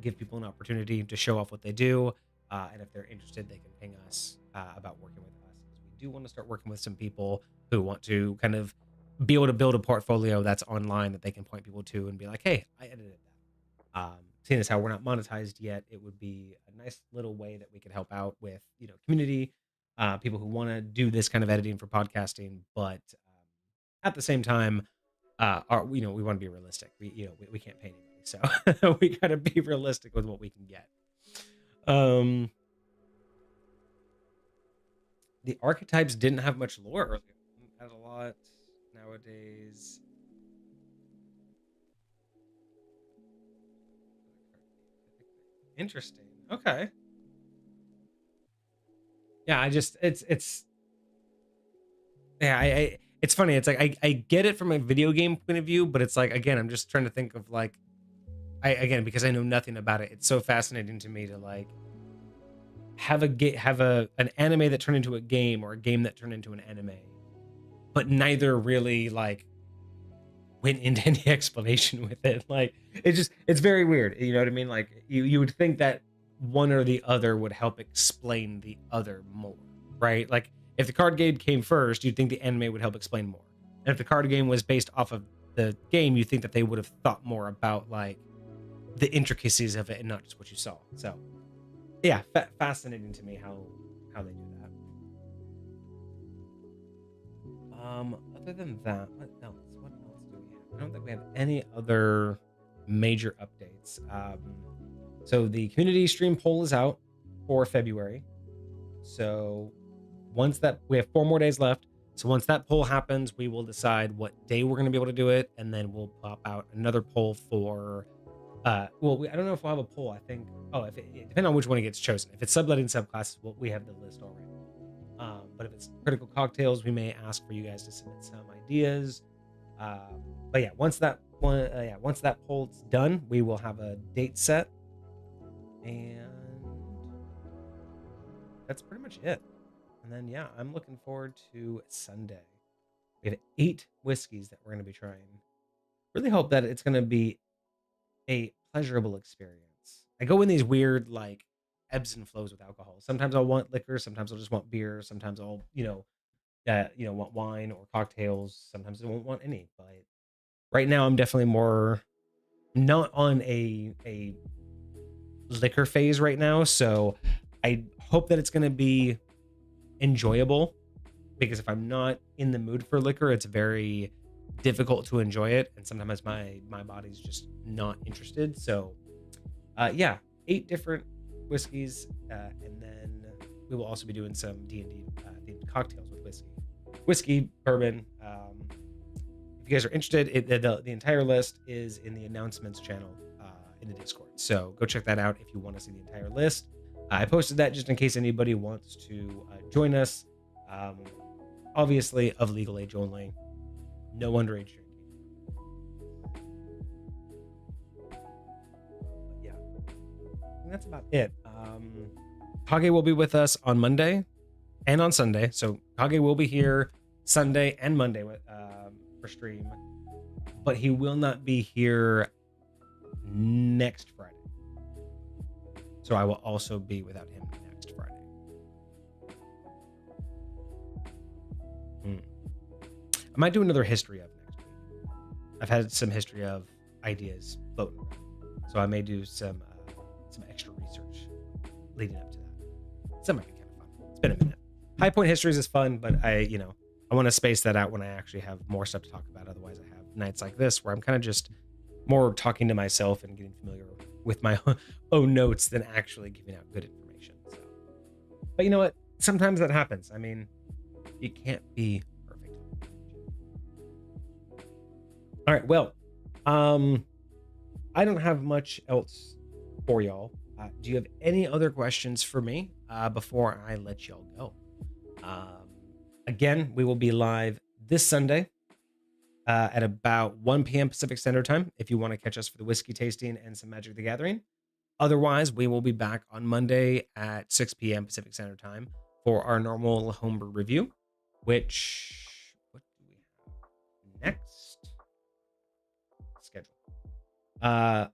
give people an opportunity to show off what they do. And if they're interested, they can ping us about working with us. We do want to start working with some people who want to kind of be able to build a portfolio that's online that they can point people to and be like, hey, I edited that. Seeing as how we're not monetized yet, it would be a nice little way that we could help out with, community, people who want to do this kind of editing for podcasting, but at the same time, we want to be realistic. We can't pay anybody, so we got to be realistic with what we can get. The archetypes didn't have much lore earlier. Had a lot nowadays. Interesting. Okay. Yeah, it's funny. It's like I get it from a video game point of view, but it's like, again, I'm just trying to think of like, because I know nothing about it. It's so fascinating to me to like have an anime that turned into a game or a game that turned into an anime, but neither really like went into any explanation with it. Like it's very weird. You know what I mean? Like you would think that one or the other would help explain the other more, right? Like if the card game came first, you'd think the anime would help explain more. And if the card game was based off of the game, you think that they would have thought more about like the intricacies of it and not just what you saw. So yeah, fascinating to me how they do that. Other than that, what else do we have? I don't think we have any other major updates. So the community stream poll is out for February. So once that, we have 4 more days left. So once that poll happens, we will decide what day we're going to be able to do it, and then we'll pop out another poll for I don't know if we'll have a poll. I think, if it depending on which one it gets chosen. If it's subletting subclasses, we have the list already. But if it's critical cocktails, we may ask for you guys to submit some ideas. But yeah, once that poll's done, we will have a date set, and that's pretty much it. And then yeah, I'm looking forward to Sunday. We have 8 whiskeys that we're going to be trying. Really hope that it's going to be a pleasurable experience. I go in these weird like ebbs and flows with alcohol. Sometimes I'll want liquor, sometimes I'll just want beer, sometimes I'll want wine or cocktails, sometimes I won't want any. But right now I'm definitely more not on a liquor phase right now, so I hope that it's going to be enjoyable, because if I'm not in the mood for liquor, it's very difficult to enjoy it, and sometimes my body's just not interested. So yeah, 8 different whiskeys, and then we will also be doing some D&D themed cocktails with whiskey, bourbon. If you guys are interested, the entire list is in the announcements channel in the Discord, so go check that out if you want to see the entire list. I posted that just in case anybody wants to join us. Obviously of legal age only, no underage drinking. But yeah, I think that's about it. Kage will be with us on Monday and on Sunday. So Kage will be here Sunday and Monday for stream, but he will not be here next Friday. So I will also be without him next Friday. I might do another history of next week. I've had some history of ideas floating around, so I may do some extra research leading up to that. That might be kind of fun. It's been a minute. High Point Histories is fun, but I want to space that out when I actually have more stuff to talk about. Otherwise, I have nights like this where I'm kind of just more talking to myself and getting familiar with my own notes than actually giving out good information. So, but you know what? Sometimes that happens. I mean, you can't be perfect. All right. Well, I don't have much else for y'all. Do you have any other questions for me before I let y'all go? Again, we will be live this Sunday at about 1 p.m. Pacific Standard Time if you want to catch us for the whiskey tasting and some Magic the Gathering. Otherwise, we will be back on Monday at 6 p.m. Pacific Standard Time for our normal homebrew review, what do we have next? Schedule.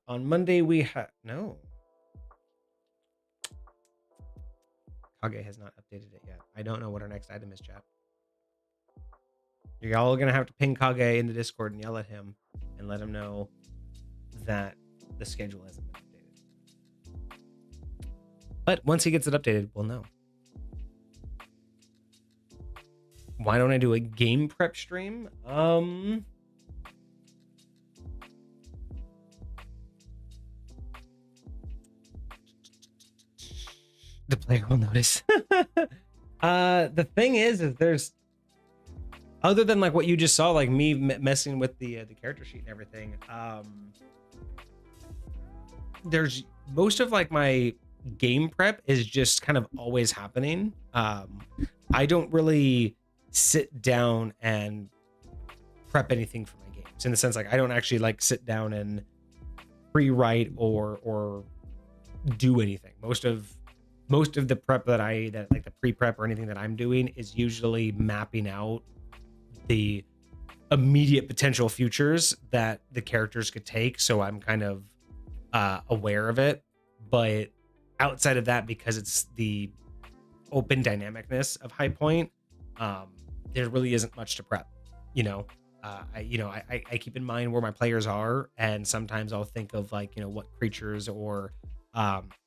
On Monday, we have... No. Kage has not updated it yet. I don't know what our next item is, chat. You're all going to have to ping Kage in the Discord and yell at him and let him know that the schedule hasn't been updated. But once he gets it updated, we'll know. Why don't I do a game prep stream? The player will notice. The thing is there's, other than like what you just saw, like me messing with the character sheet and everything, there's most of like my game prep is just kind of always happening. I don't really sit down and prep anything for my games, in the sense like I don't actually like sit down and pre-write or do anything. Most of the prep that like the pre-prep or anything that I'm doing is usually mapping out the immediate potential futures that the characters could take, so I'm kind of aware of it. But outside of that, because it's the open dynamicness of High Point, there really isn't much to prep, I keep in mind where my players are, and sometimes I'll think of like, what creatures or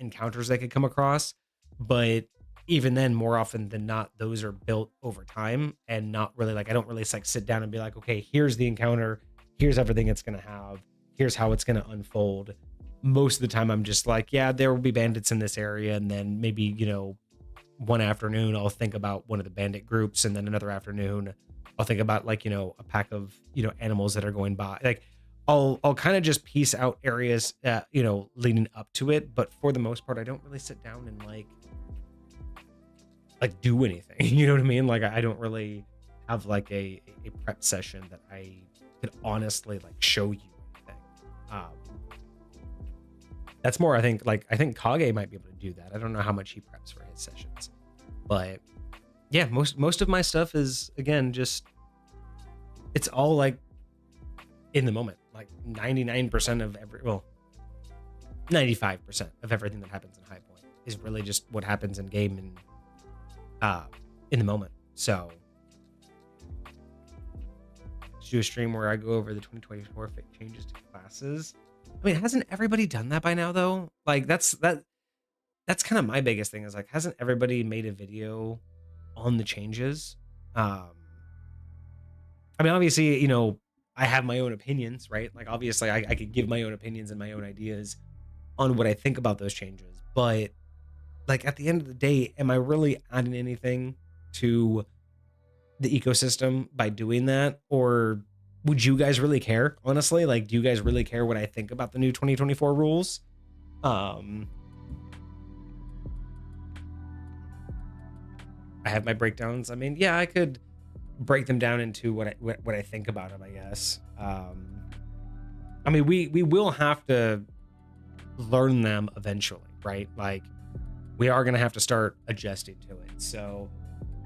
encounters they could come across. But even then, more often than not, those are built over time and not really like I don't really like sit down and be like, okay, here's the encounter, here's everything it's gonna have, here's how it's gonna unfold. Most of the time, I'm just like, yeah, there will be bandits in this area, and then maybe one afternoon I'll think about one of the bandit groups, and then another afternoon I'll think about like, a pack of, animals that are going by. Like I'll kind of just piece out areas leading up to it, but for the most part I don't really sit down and like do anything. You know what I mean? Like I don't really have like a prep session that I could honestly like show you anything. That's more, I think Kage might be able to do that. I don't know how much he preps for his sessions, but yeah, most of my stuff is, again, just it's all like in the moment. Like 99% of 95% of everything that happens in High Point is really just what happens in game and in the moment. So just do a stream where I go over the 2024 changes to classes. I mean, hasn't everybody done that by now though? Like that's kind of my biggest thing is like, hasn't everybody made a video on the changes? I mean, obviously, I have my own opinions, right? Like obviously I could give my own opinions and my own ideas on what I think about those changes, but like at the end of the day, am I really adding anything to the ecosystem by doing that? Or would you guys really care? Honestly, like, do you guys really care what I think about the new 2024 rules? I have my breakdowns. I mean, yeah, I could break them down into what I think about them, I guess. I mean, we will have to learn them eventually, right? Like, we are going to have to start adjusting to it. So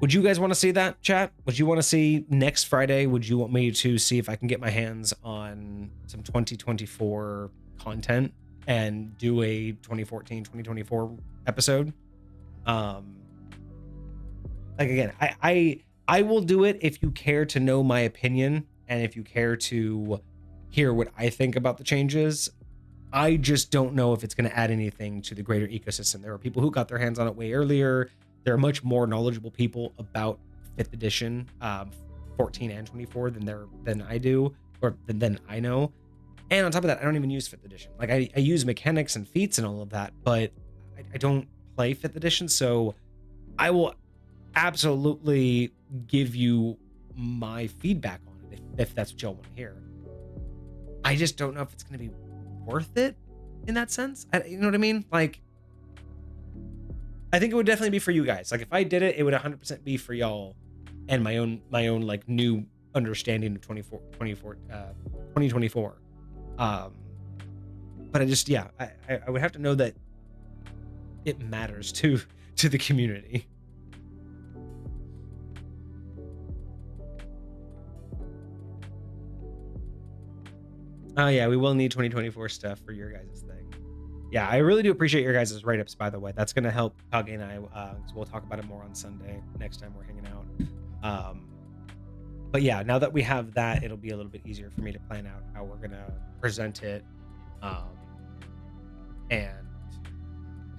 would you guys want to see that, chat? Would you want to see next Friday? Would you want me to see if I can get my hands on some 2024 content and do a 2014, 2024 episode? Like, again, I will do it if you care to know my opinion and if you care to hear what I think about the changes. I just don't know if it's going to add anything to the greater ecosystem. There are people who got their hands on it way earlier. There are much more knowledgeable people about 5th edition, 14 and 24 than I do, or than I know. And on top of that, I don't even use 5th edition. Like I use mechanics and feats and all of that, but I don't play 5th edition. So I will absolutely give you my feedback on it if that's what y'all want to hear. I just don't know if it's going to be worth it in that sense. You know what I mean? Like, I think it would definitely be for you guys. Like, if I did it, it would 100% be for y'all and my own like new understanding of 2024. But I just, yeah, I would have to know that it matters to the community. Oh yeah, we will need 2024 stuff for your guys' thing. Yeah, I really do appreciate your guys' write-ups, by the way. That's going to help Kage and I, so we'll talk about it more on Sunday next time we're hanging out. But yeah, now that we have that, it'll be a little bit easier for me to plan out how we're going to present it, and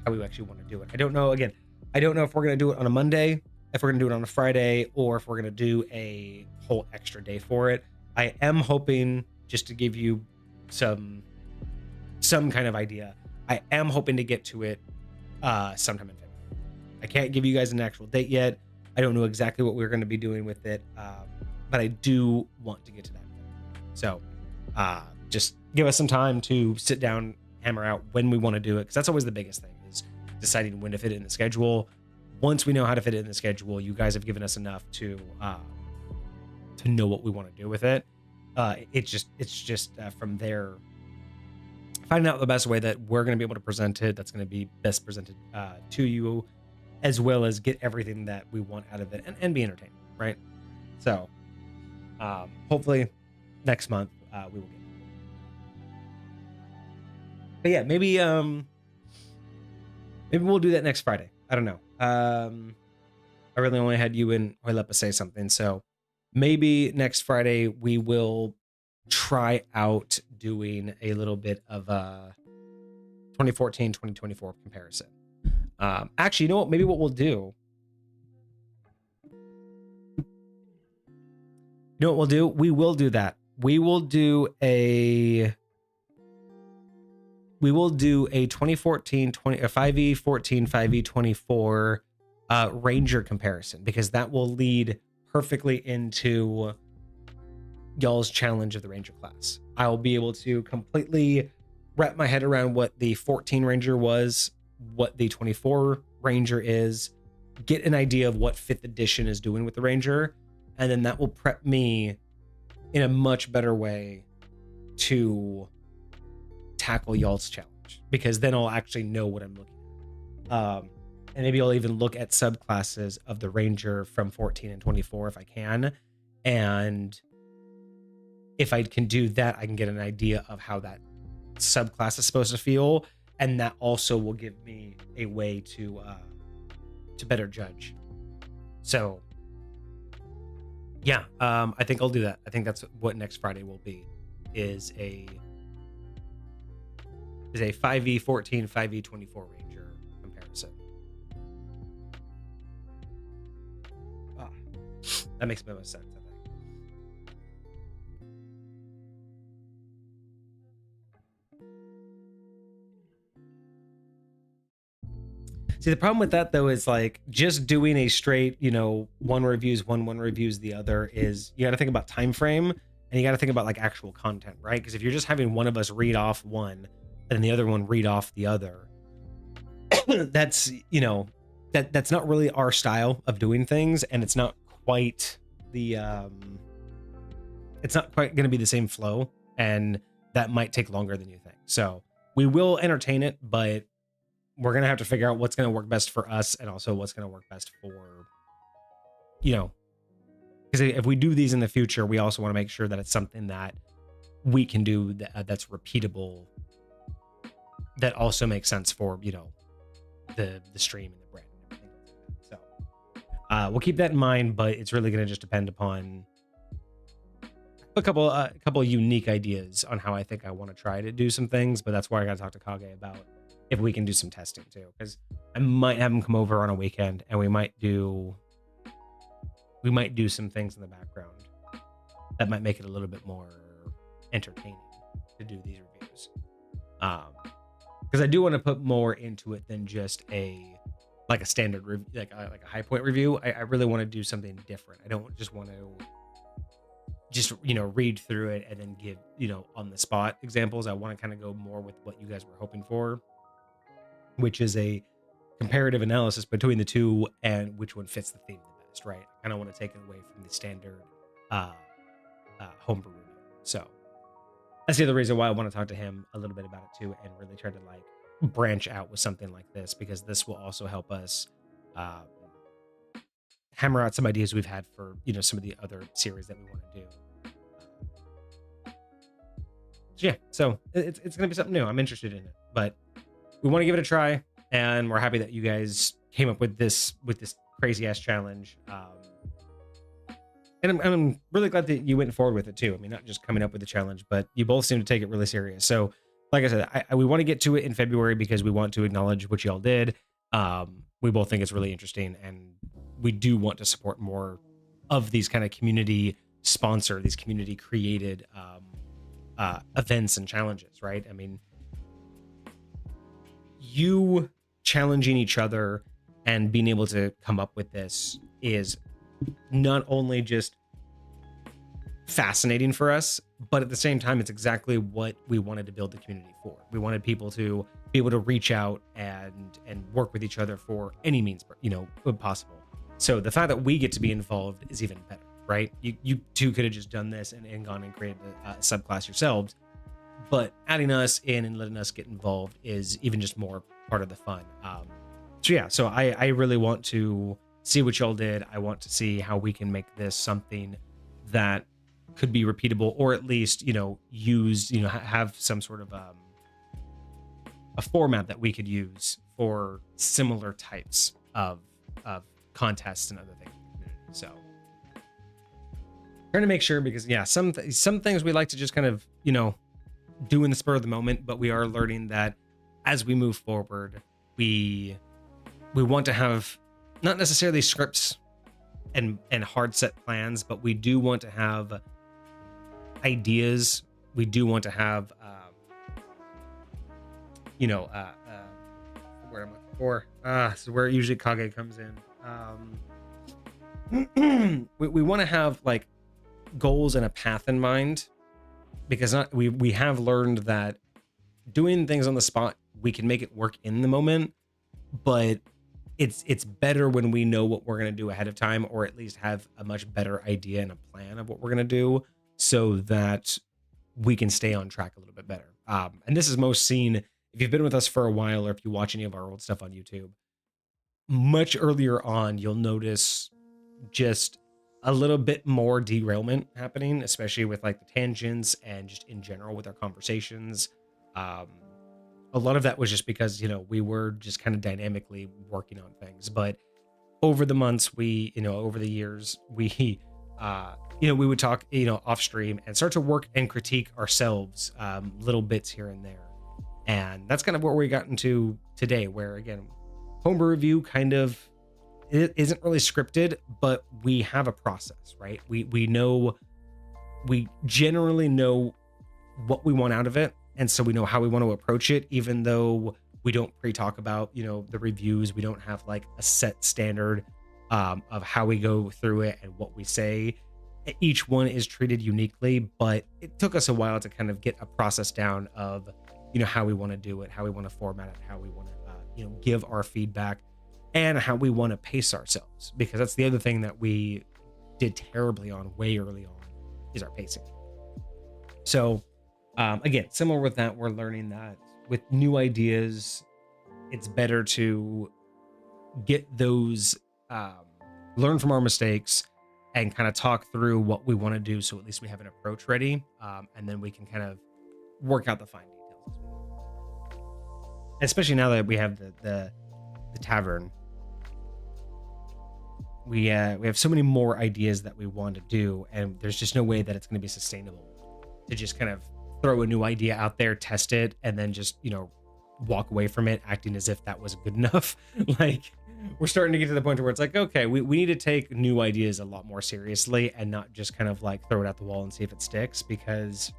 how we actually want to do it. I don't know, again, I don't know if we're going to do it on a Monday, if we're going to do it on a Friday, or if we're going to do a whole extra day for it. I am hoping, just to give you some kind of idea, I am hoping to get to it sometime in February. I can't give you guys an actual date yet. I don't know exactly what we're going to be doing with it, but I do want to get to that. So just give us some time to sit down, hammer out when we want to do it, because that's always the biggest thing, is deciding when to fit it in the schedule. Once we know how to fit it in the schedule, you guys have given us enough to know what we want to do with it. It's just from there, finding out the best way that we're going to be able to present it, that's going to be best presented to you, as well as get everything that we want out of it and be entertained, right? So hopefully next month we will get it. But yeah, maybe we'll do that next Friday. I don't know. I really only had you and Hoilepa say something, so maybe next Friday we will try out doing a little bit of a 2014 2024 comparison. Actually, you know what? Maybe what we'll do. You know what we'll do? We will do that. We will do a 2014 5e14 5e24 Ranger comparison, because that will lead perfectly into y'all's challenge of the Ranger class. I'll be able to completely wrap my head around what the 14 Ranger was, what the 24 Ranger is, get an idea of what 5th edition is doing with the Ranger, and then that will prep me in a much better way to tackle y'all's challenge, because then I'll actually know what I'm looking at. And maybe I'll even look at subclasses of the Ranger from 14 and 24 if I can. And if I can do that, I can get an idea of how that subclass is supposed to feel. And that also will give me a way to better judge. So yeah, I think I'll do that. I think that's what next Friday will be, is a 5e14 5e24 Ranger comparison. That makes the most sense, I think. See, the problem with that though is like just doing a straight, one reviews the other, is you got to think about time frame, and you got to think about like actual content, right? Because if you're just having one of us read off one and the other one read off the other, that's that's not really our style of doing things, and it's not quite going to be the same flow, and that might take longer than you think. So we will entertain it, but we're going to have to figure out what's going to work best for us, and also what's going to work best for, because if we do these in the future, we also want to make sure that it's something that we can do that's repeatable, that also makes sense for, the stream and the brand and everything like that. So we'll keep that in mind, but it's really going to just depend upon a couple unique ideas on how I think I want to try to do some things. But that's why I got to talk to Kage about if we can do some testing too, because I might have him come over on a weekend, and we might do some things in the background that might make it a little bit more entertaining to do these reviews. Because I do want to put more into it than just a standard review, like a high point review. I really want to do something different. I don't just want to read through it and then give on the spot examples. I want to kind of go more with what you guys were hoping for, which is a comparative analysis between the two and which one fits the theme the best, right? I kind of want to take it away from the standard homebrew review. So that's the other reason why I want to talk to him a little bit about it too, and really try to branch out with something like this, because this will also help us hammer out some ideas we've had for some of the other series that we want to do. So yeah, so it's gonna be something new. I'm interested in it, but we want to give it a try, and we're happy that you guys came up with this crazy ass challenge. And I'm really glad that you went forward with it too. I mean, not just coming up with the challenge, but you both seem to take it really serious. So like I said, we want to get to it in February because we want to acknowledge what y'all did. We both think it's really interesting, and we do want to support more of these kind of community sponsored, these community created events and challenges, right? I mean, you challenging each other and being able to come up with this is not only just fascinating for us, but at the same time, it's exactly what we wanted to build the community for. We wanted people to be able to reach out and work with each other for any means, possible. So the fact that we get to be involved is even better, right? You two could have just done this and gone and created a subclass yourselves, but adding us in and letting us get involved is even just more part of the fun. So I really want to see what y'all did. I want to see how we can make this something that could be repeatable, or at least used, have some sort of a format that we could use for similar types of contests and other things in the community. So trying to make sure, because yeah, some things we like to just kind of, do in the spur of the moment, but we are learning that as we move forward, we want to have not necessarily scripts and hard set plans, but we do want to have ideas. We do want to have where I'm looking for, this is where usually Kage comes in. We want to have like goals and a path in mind, because we have learned that doing things on the spot, we can make it work in the moment, but it's better when we know what we're going to do ahead of time, or at least have a much better idea and a plan of what we're going to do, so that we can stay on track a little bit better. And this is most seen if you've been with us for a while, or if you watch any of our old stuff on YouTube. Much earlier on, you'll notice just a little bit more derailment happening, especially with like the tangents and just in general with our conversations. A lot of that was just because, we were just kind of dynamically working on things. But over the months, over the years, we would talk, off stream and start to work and critique ourselves, little bits here and there. And that's kind of what we got into today, where again, homebrew review kind of, it isn't really scripted, but we have a process, right? We generally know what we want out of it. And so we know how we want to approach it, even though we don't pre-talk about, the reviews. We don't have like a set standard of how we go through it and what we say. Each one is treated uniquely, but it took us a while to kind of get a process down of, how we want to do it, how we want to format it, how we want to, give our feedback, and how we want to pace ourselves. Because that's the other thing that we did terribly on way early on, is our pacing. So again, similar with that, we're learning that with new ideas, it's better to get those, learn from our mistakes, and kind of talk through what we want to do, so at least we have an approach ready, and then we can kind of work out the fine details as we go. Especially now that we have the tavern, we have so many more ideas that we want to do, and there's just no way that it's going to be sustainable to just kind of throw a new idea out there, test it, and then just walk away from it acting as if that was good enough. Like, we're starting to get to the point where it's like, okay, we need to take new ideas a lot more seriously, and not just kind of like throw it at the wall and see if it sticks, because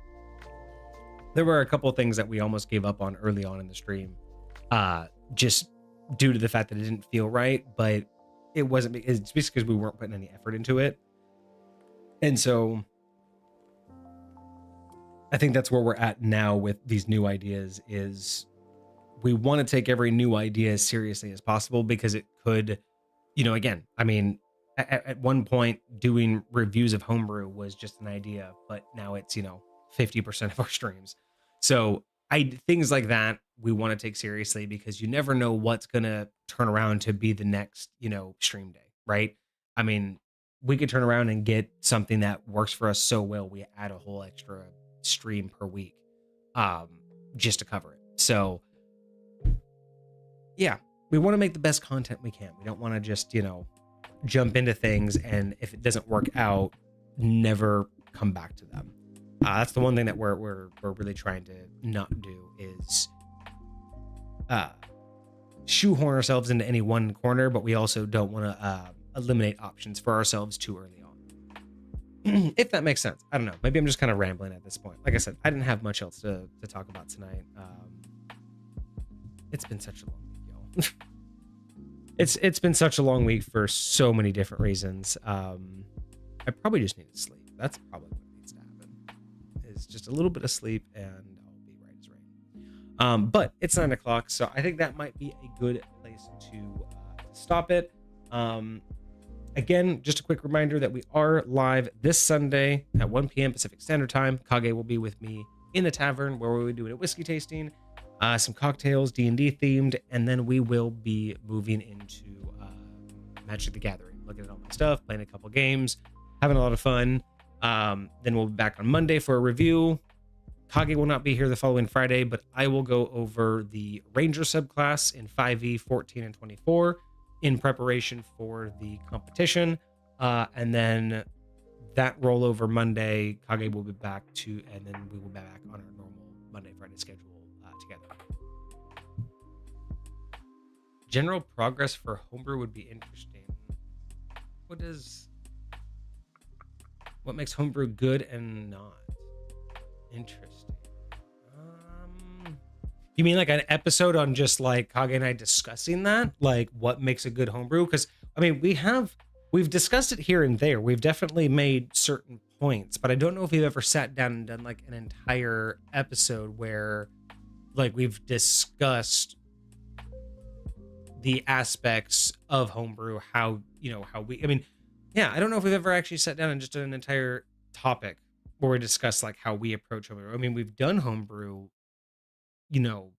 there were a couple of things that we almost gave up on early on in the stream, just due to the fact that it didn't feel right. But it's just because we weren't putting any effort into it. And so I think that's where we're at now with these new ideas, is we want to take every new idea as seriously as possible, because it could, again, I mean, at one point doing reviews of homebrew was just an idea, but now it's, 50% of our streams. So things like that we want to take seriously, because you never know what's going to turn around to be the next, stream day, right? I mean, we could turn around and get something that works for us so well, we add a whole extra stream per week, just to cover it. So yeah, we want to make the best content we can. We don't want to just, jump into things, and if it doesn't work out, never come back to them. That's the one thing that we're really trying to not do, is shoehorn ourselves into any one corner, but we also don't want to eliminate options for ourselves too early on. If that makes sense. I don't know. Maybe I'm just kind of rambling at this point. Like I said, I didn't have much else to talk about tonight. It's been such a long week, y'all. It's been such a long week for so many different reasons. I probably just need to sleep. That's probably what needs to happen. Is just a little bit of sleep, and I'll be right as rain. But it's 9 o'clock, so I think that might be a good place to stop it. Again, just a quick reminder that we are live this Sunday at 1 p.m. Pacific Standard Time. Kage will be with me in the tavern, where we'll be doing a whiskey tasting, some cocktails, D&D themed, and then we will be moving into Magic the Gathering, looking at all my stuff, playing a couple games, having a lot of fun. Then we'll be back on Monday for a review. Kage will not be here the following Friday, but I will go over the Ranger subclass in 5e, 14, and 24 in preparation for the competition. And then that rollover Monday, Kage will be back to, and then we will be back on our normal Monday, Friday schedule together. General progress for homebrew would be interesting. What makes homebrew good and not? Interesting. You mean like an episode on just like Kage and I discussing that? Like what makes a good homebrew? Because I mean, we've discussed it here and there. We've definitely made certain points, but I don't know if we've ever sat down and done like an entire episode where like we've discussed the aspects of homebrew, how I mean, yeah, I don't know if we've ever actually sat down and just done an entire topic where we discuss like how we approach homebrew. I mean, we've done homebrew,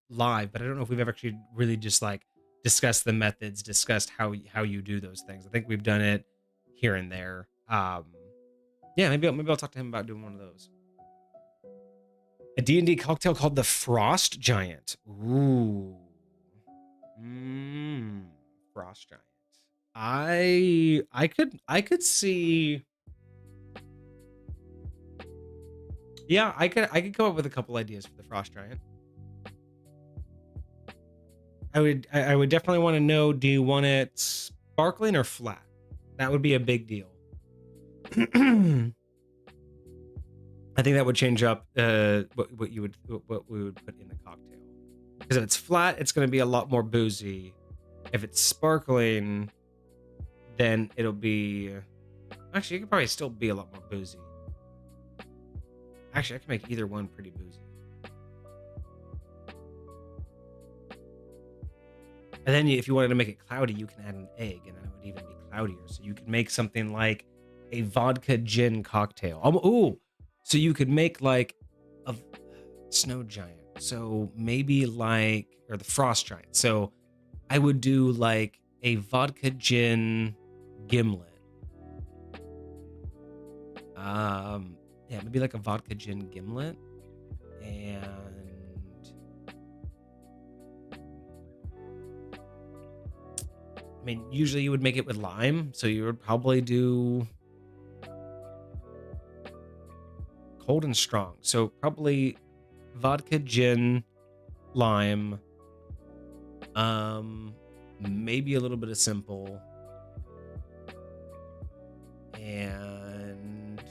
live, but I don't know if we've ever actually really just like discussed the methods, discussed how you do those things. I think we've done it here and there. Yeah, maybe I'll talk to him about doing one of those. A D&D cocktail called the Frost Giant. Ooh. Frost Giant. I could see. Yeah, I could come up with a couple ideas for the Frost Giant. I would definitely want to know, do you want it sparkling or flat? That would be a big deal. I think that would change up what we would put in the cocktail. Because if it's flat, it's going to be a lot more boozy. If it's sparkling, then it'll be... Actually, it could probably still be a lot more boozy. Actually, I can make either one pretty boozy. And then if you wanted to make it cloudy, you can add an egg, and then it would even be cloudier. So you could make something like a vodka gin cocktail. Ooh! So you could make like a snow giant. So maybe like, or the frost giant. So I would do like a vodka gin gimlet. Yeah, maybe like a vodka gin gimlet. And I mean, usually you would make it with lime, so you would probably do cold and strong. So probably vodka, gin, lime, maybe a little bit of simple, and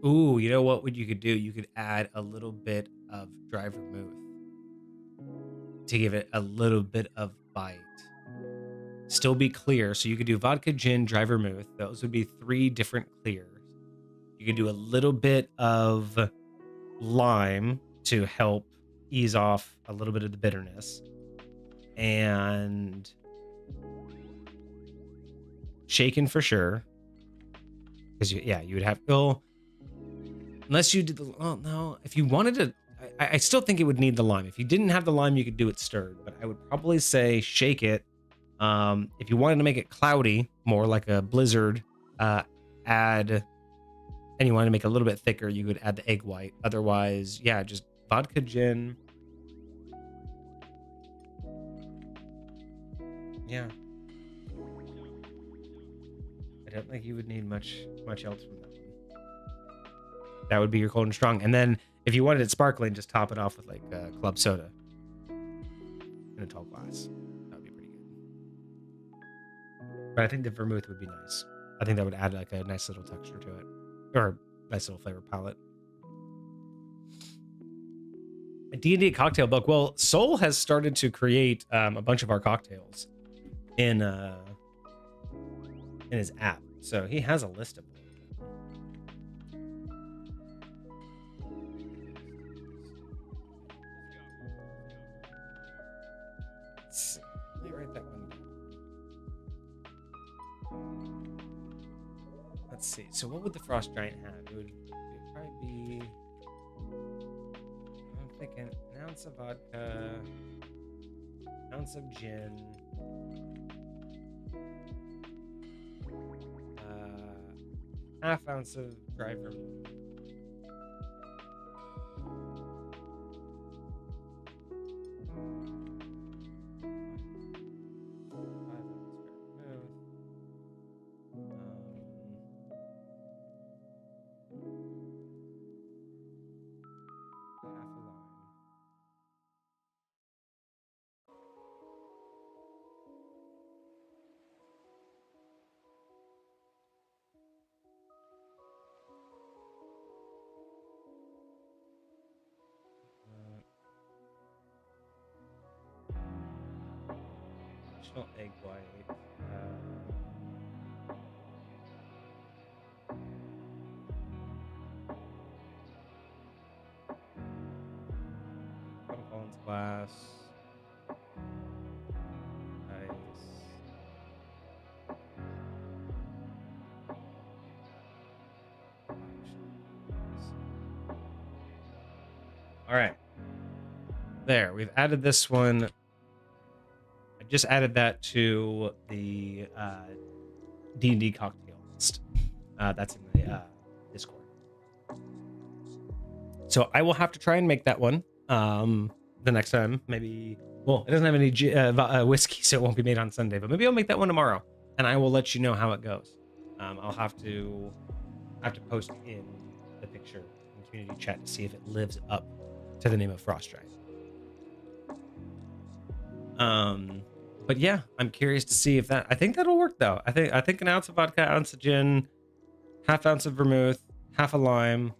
ooh, you know what you could do? You could add a little bit of dry vermouth to give it a little bit of bite. Still be clear. So you could do vodka, gin, dry vermouth. Those would be 3 different clears. You could do a little bit of lime to help ease off a little bit of the bitterness. And shaken for sure. Because you would have, unless you did no, if you wanted to, I still think it would need the lime. If you didn't have the lime, you could do it stirred, but I would probably say shake it. If you wanted to make it cloudy, more like a blizzard, and you wanted to make it a little bit thicker, you would add the egg white. Otherwise, yeah, just vodka gin. Yeah. I don't think you would need much else from that one. That would be your cold and strong. And then if you wanted it sparkling, just top it off with like club soda in a tall glass. That would be pretty good. But I think the vermouth would be nice. I think that would add like a nice little texture to it, or a nice little flavor palette. A D&D cocktail book. Well, Soul has started to create a bunch of our cocktails in his app, so he has a list of them. Let me write that one down. Let's see. So what would the Frost Giant have? It would probably be, I'm thinking, an ounce of vodka, an ounce of gin, half ounce of dry vermouth, Smell egg white. Tom Collins glass. Nice. All right. There, we've added this one. I just added that to the D&D cocktail list. That's in the Discord. So I will have to try and make that one the next time. Maybe, well, it doesn't have any whiskey, so it won't be made on Sunday, but maybe I'll make that one tomorrow, and I will let you know how it goes. I'll have to post in the picture in community chat to see if it lives up to the name of Frost Giant. But yeah, I'm curious to see if that, I think that'll work though. I think an ounce of vodka, ounce of gin, half ounce of vermouth, half a lime,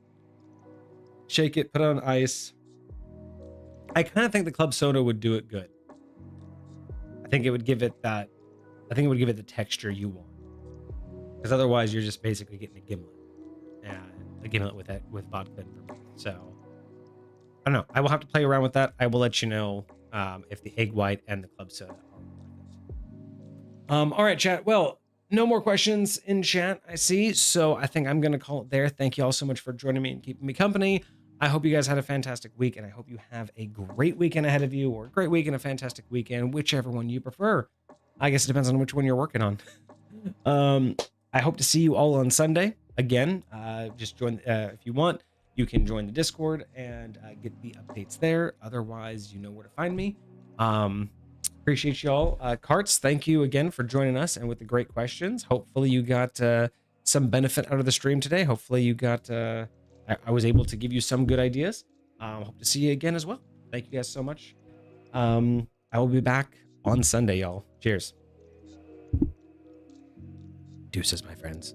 shake it, put it on ice. I kind of think the club soda would do it good. I think it would give it that, I think it would give it the texture you want. Because otherwise you're just basically getting a gimlet. And a gimlet with vodka and vermouth. So I don't know. I will have to play around with that. I will let you know if the egg white and the club soda are worth it. All right, chat. Well, no more questions in chat, I see. So I think I'm going to call it there. Thank you all so much for joining me and keeping me company. I hope you guys had a fantastic week, and I hope you have a great weekend ahead of you, or a great week and a fantastic weekend, whichever one you prefer. I guess it depends on which one you're working on. I hope to see you all on Sunday. Again, just join if you want. You can join the Discord and get the updates there. Otherwise, you know where to find me. Appreciate y'all. Carts, thank you again for joining us and with the great questions. Hopefully you got some benefit out of the stream today. Hopefully you got, I was able to give you some good ideas. Hope to see you again as well. Thank you guys so much. I will be back on Sunday, y'all. Cheers. Deuces, my friends.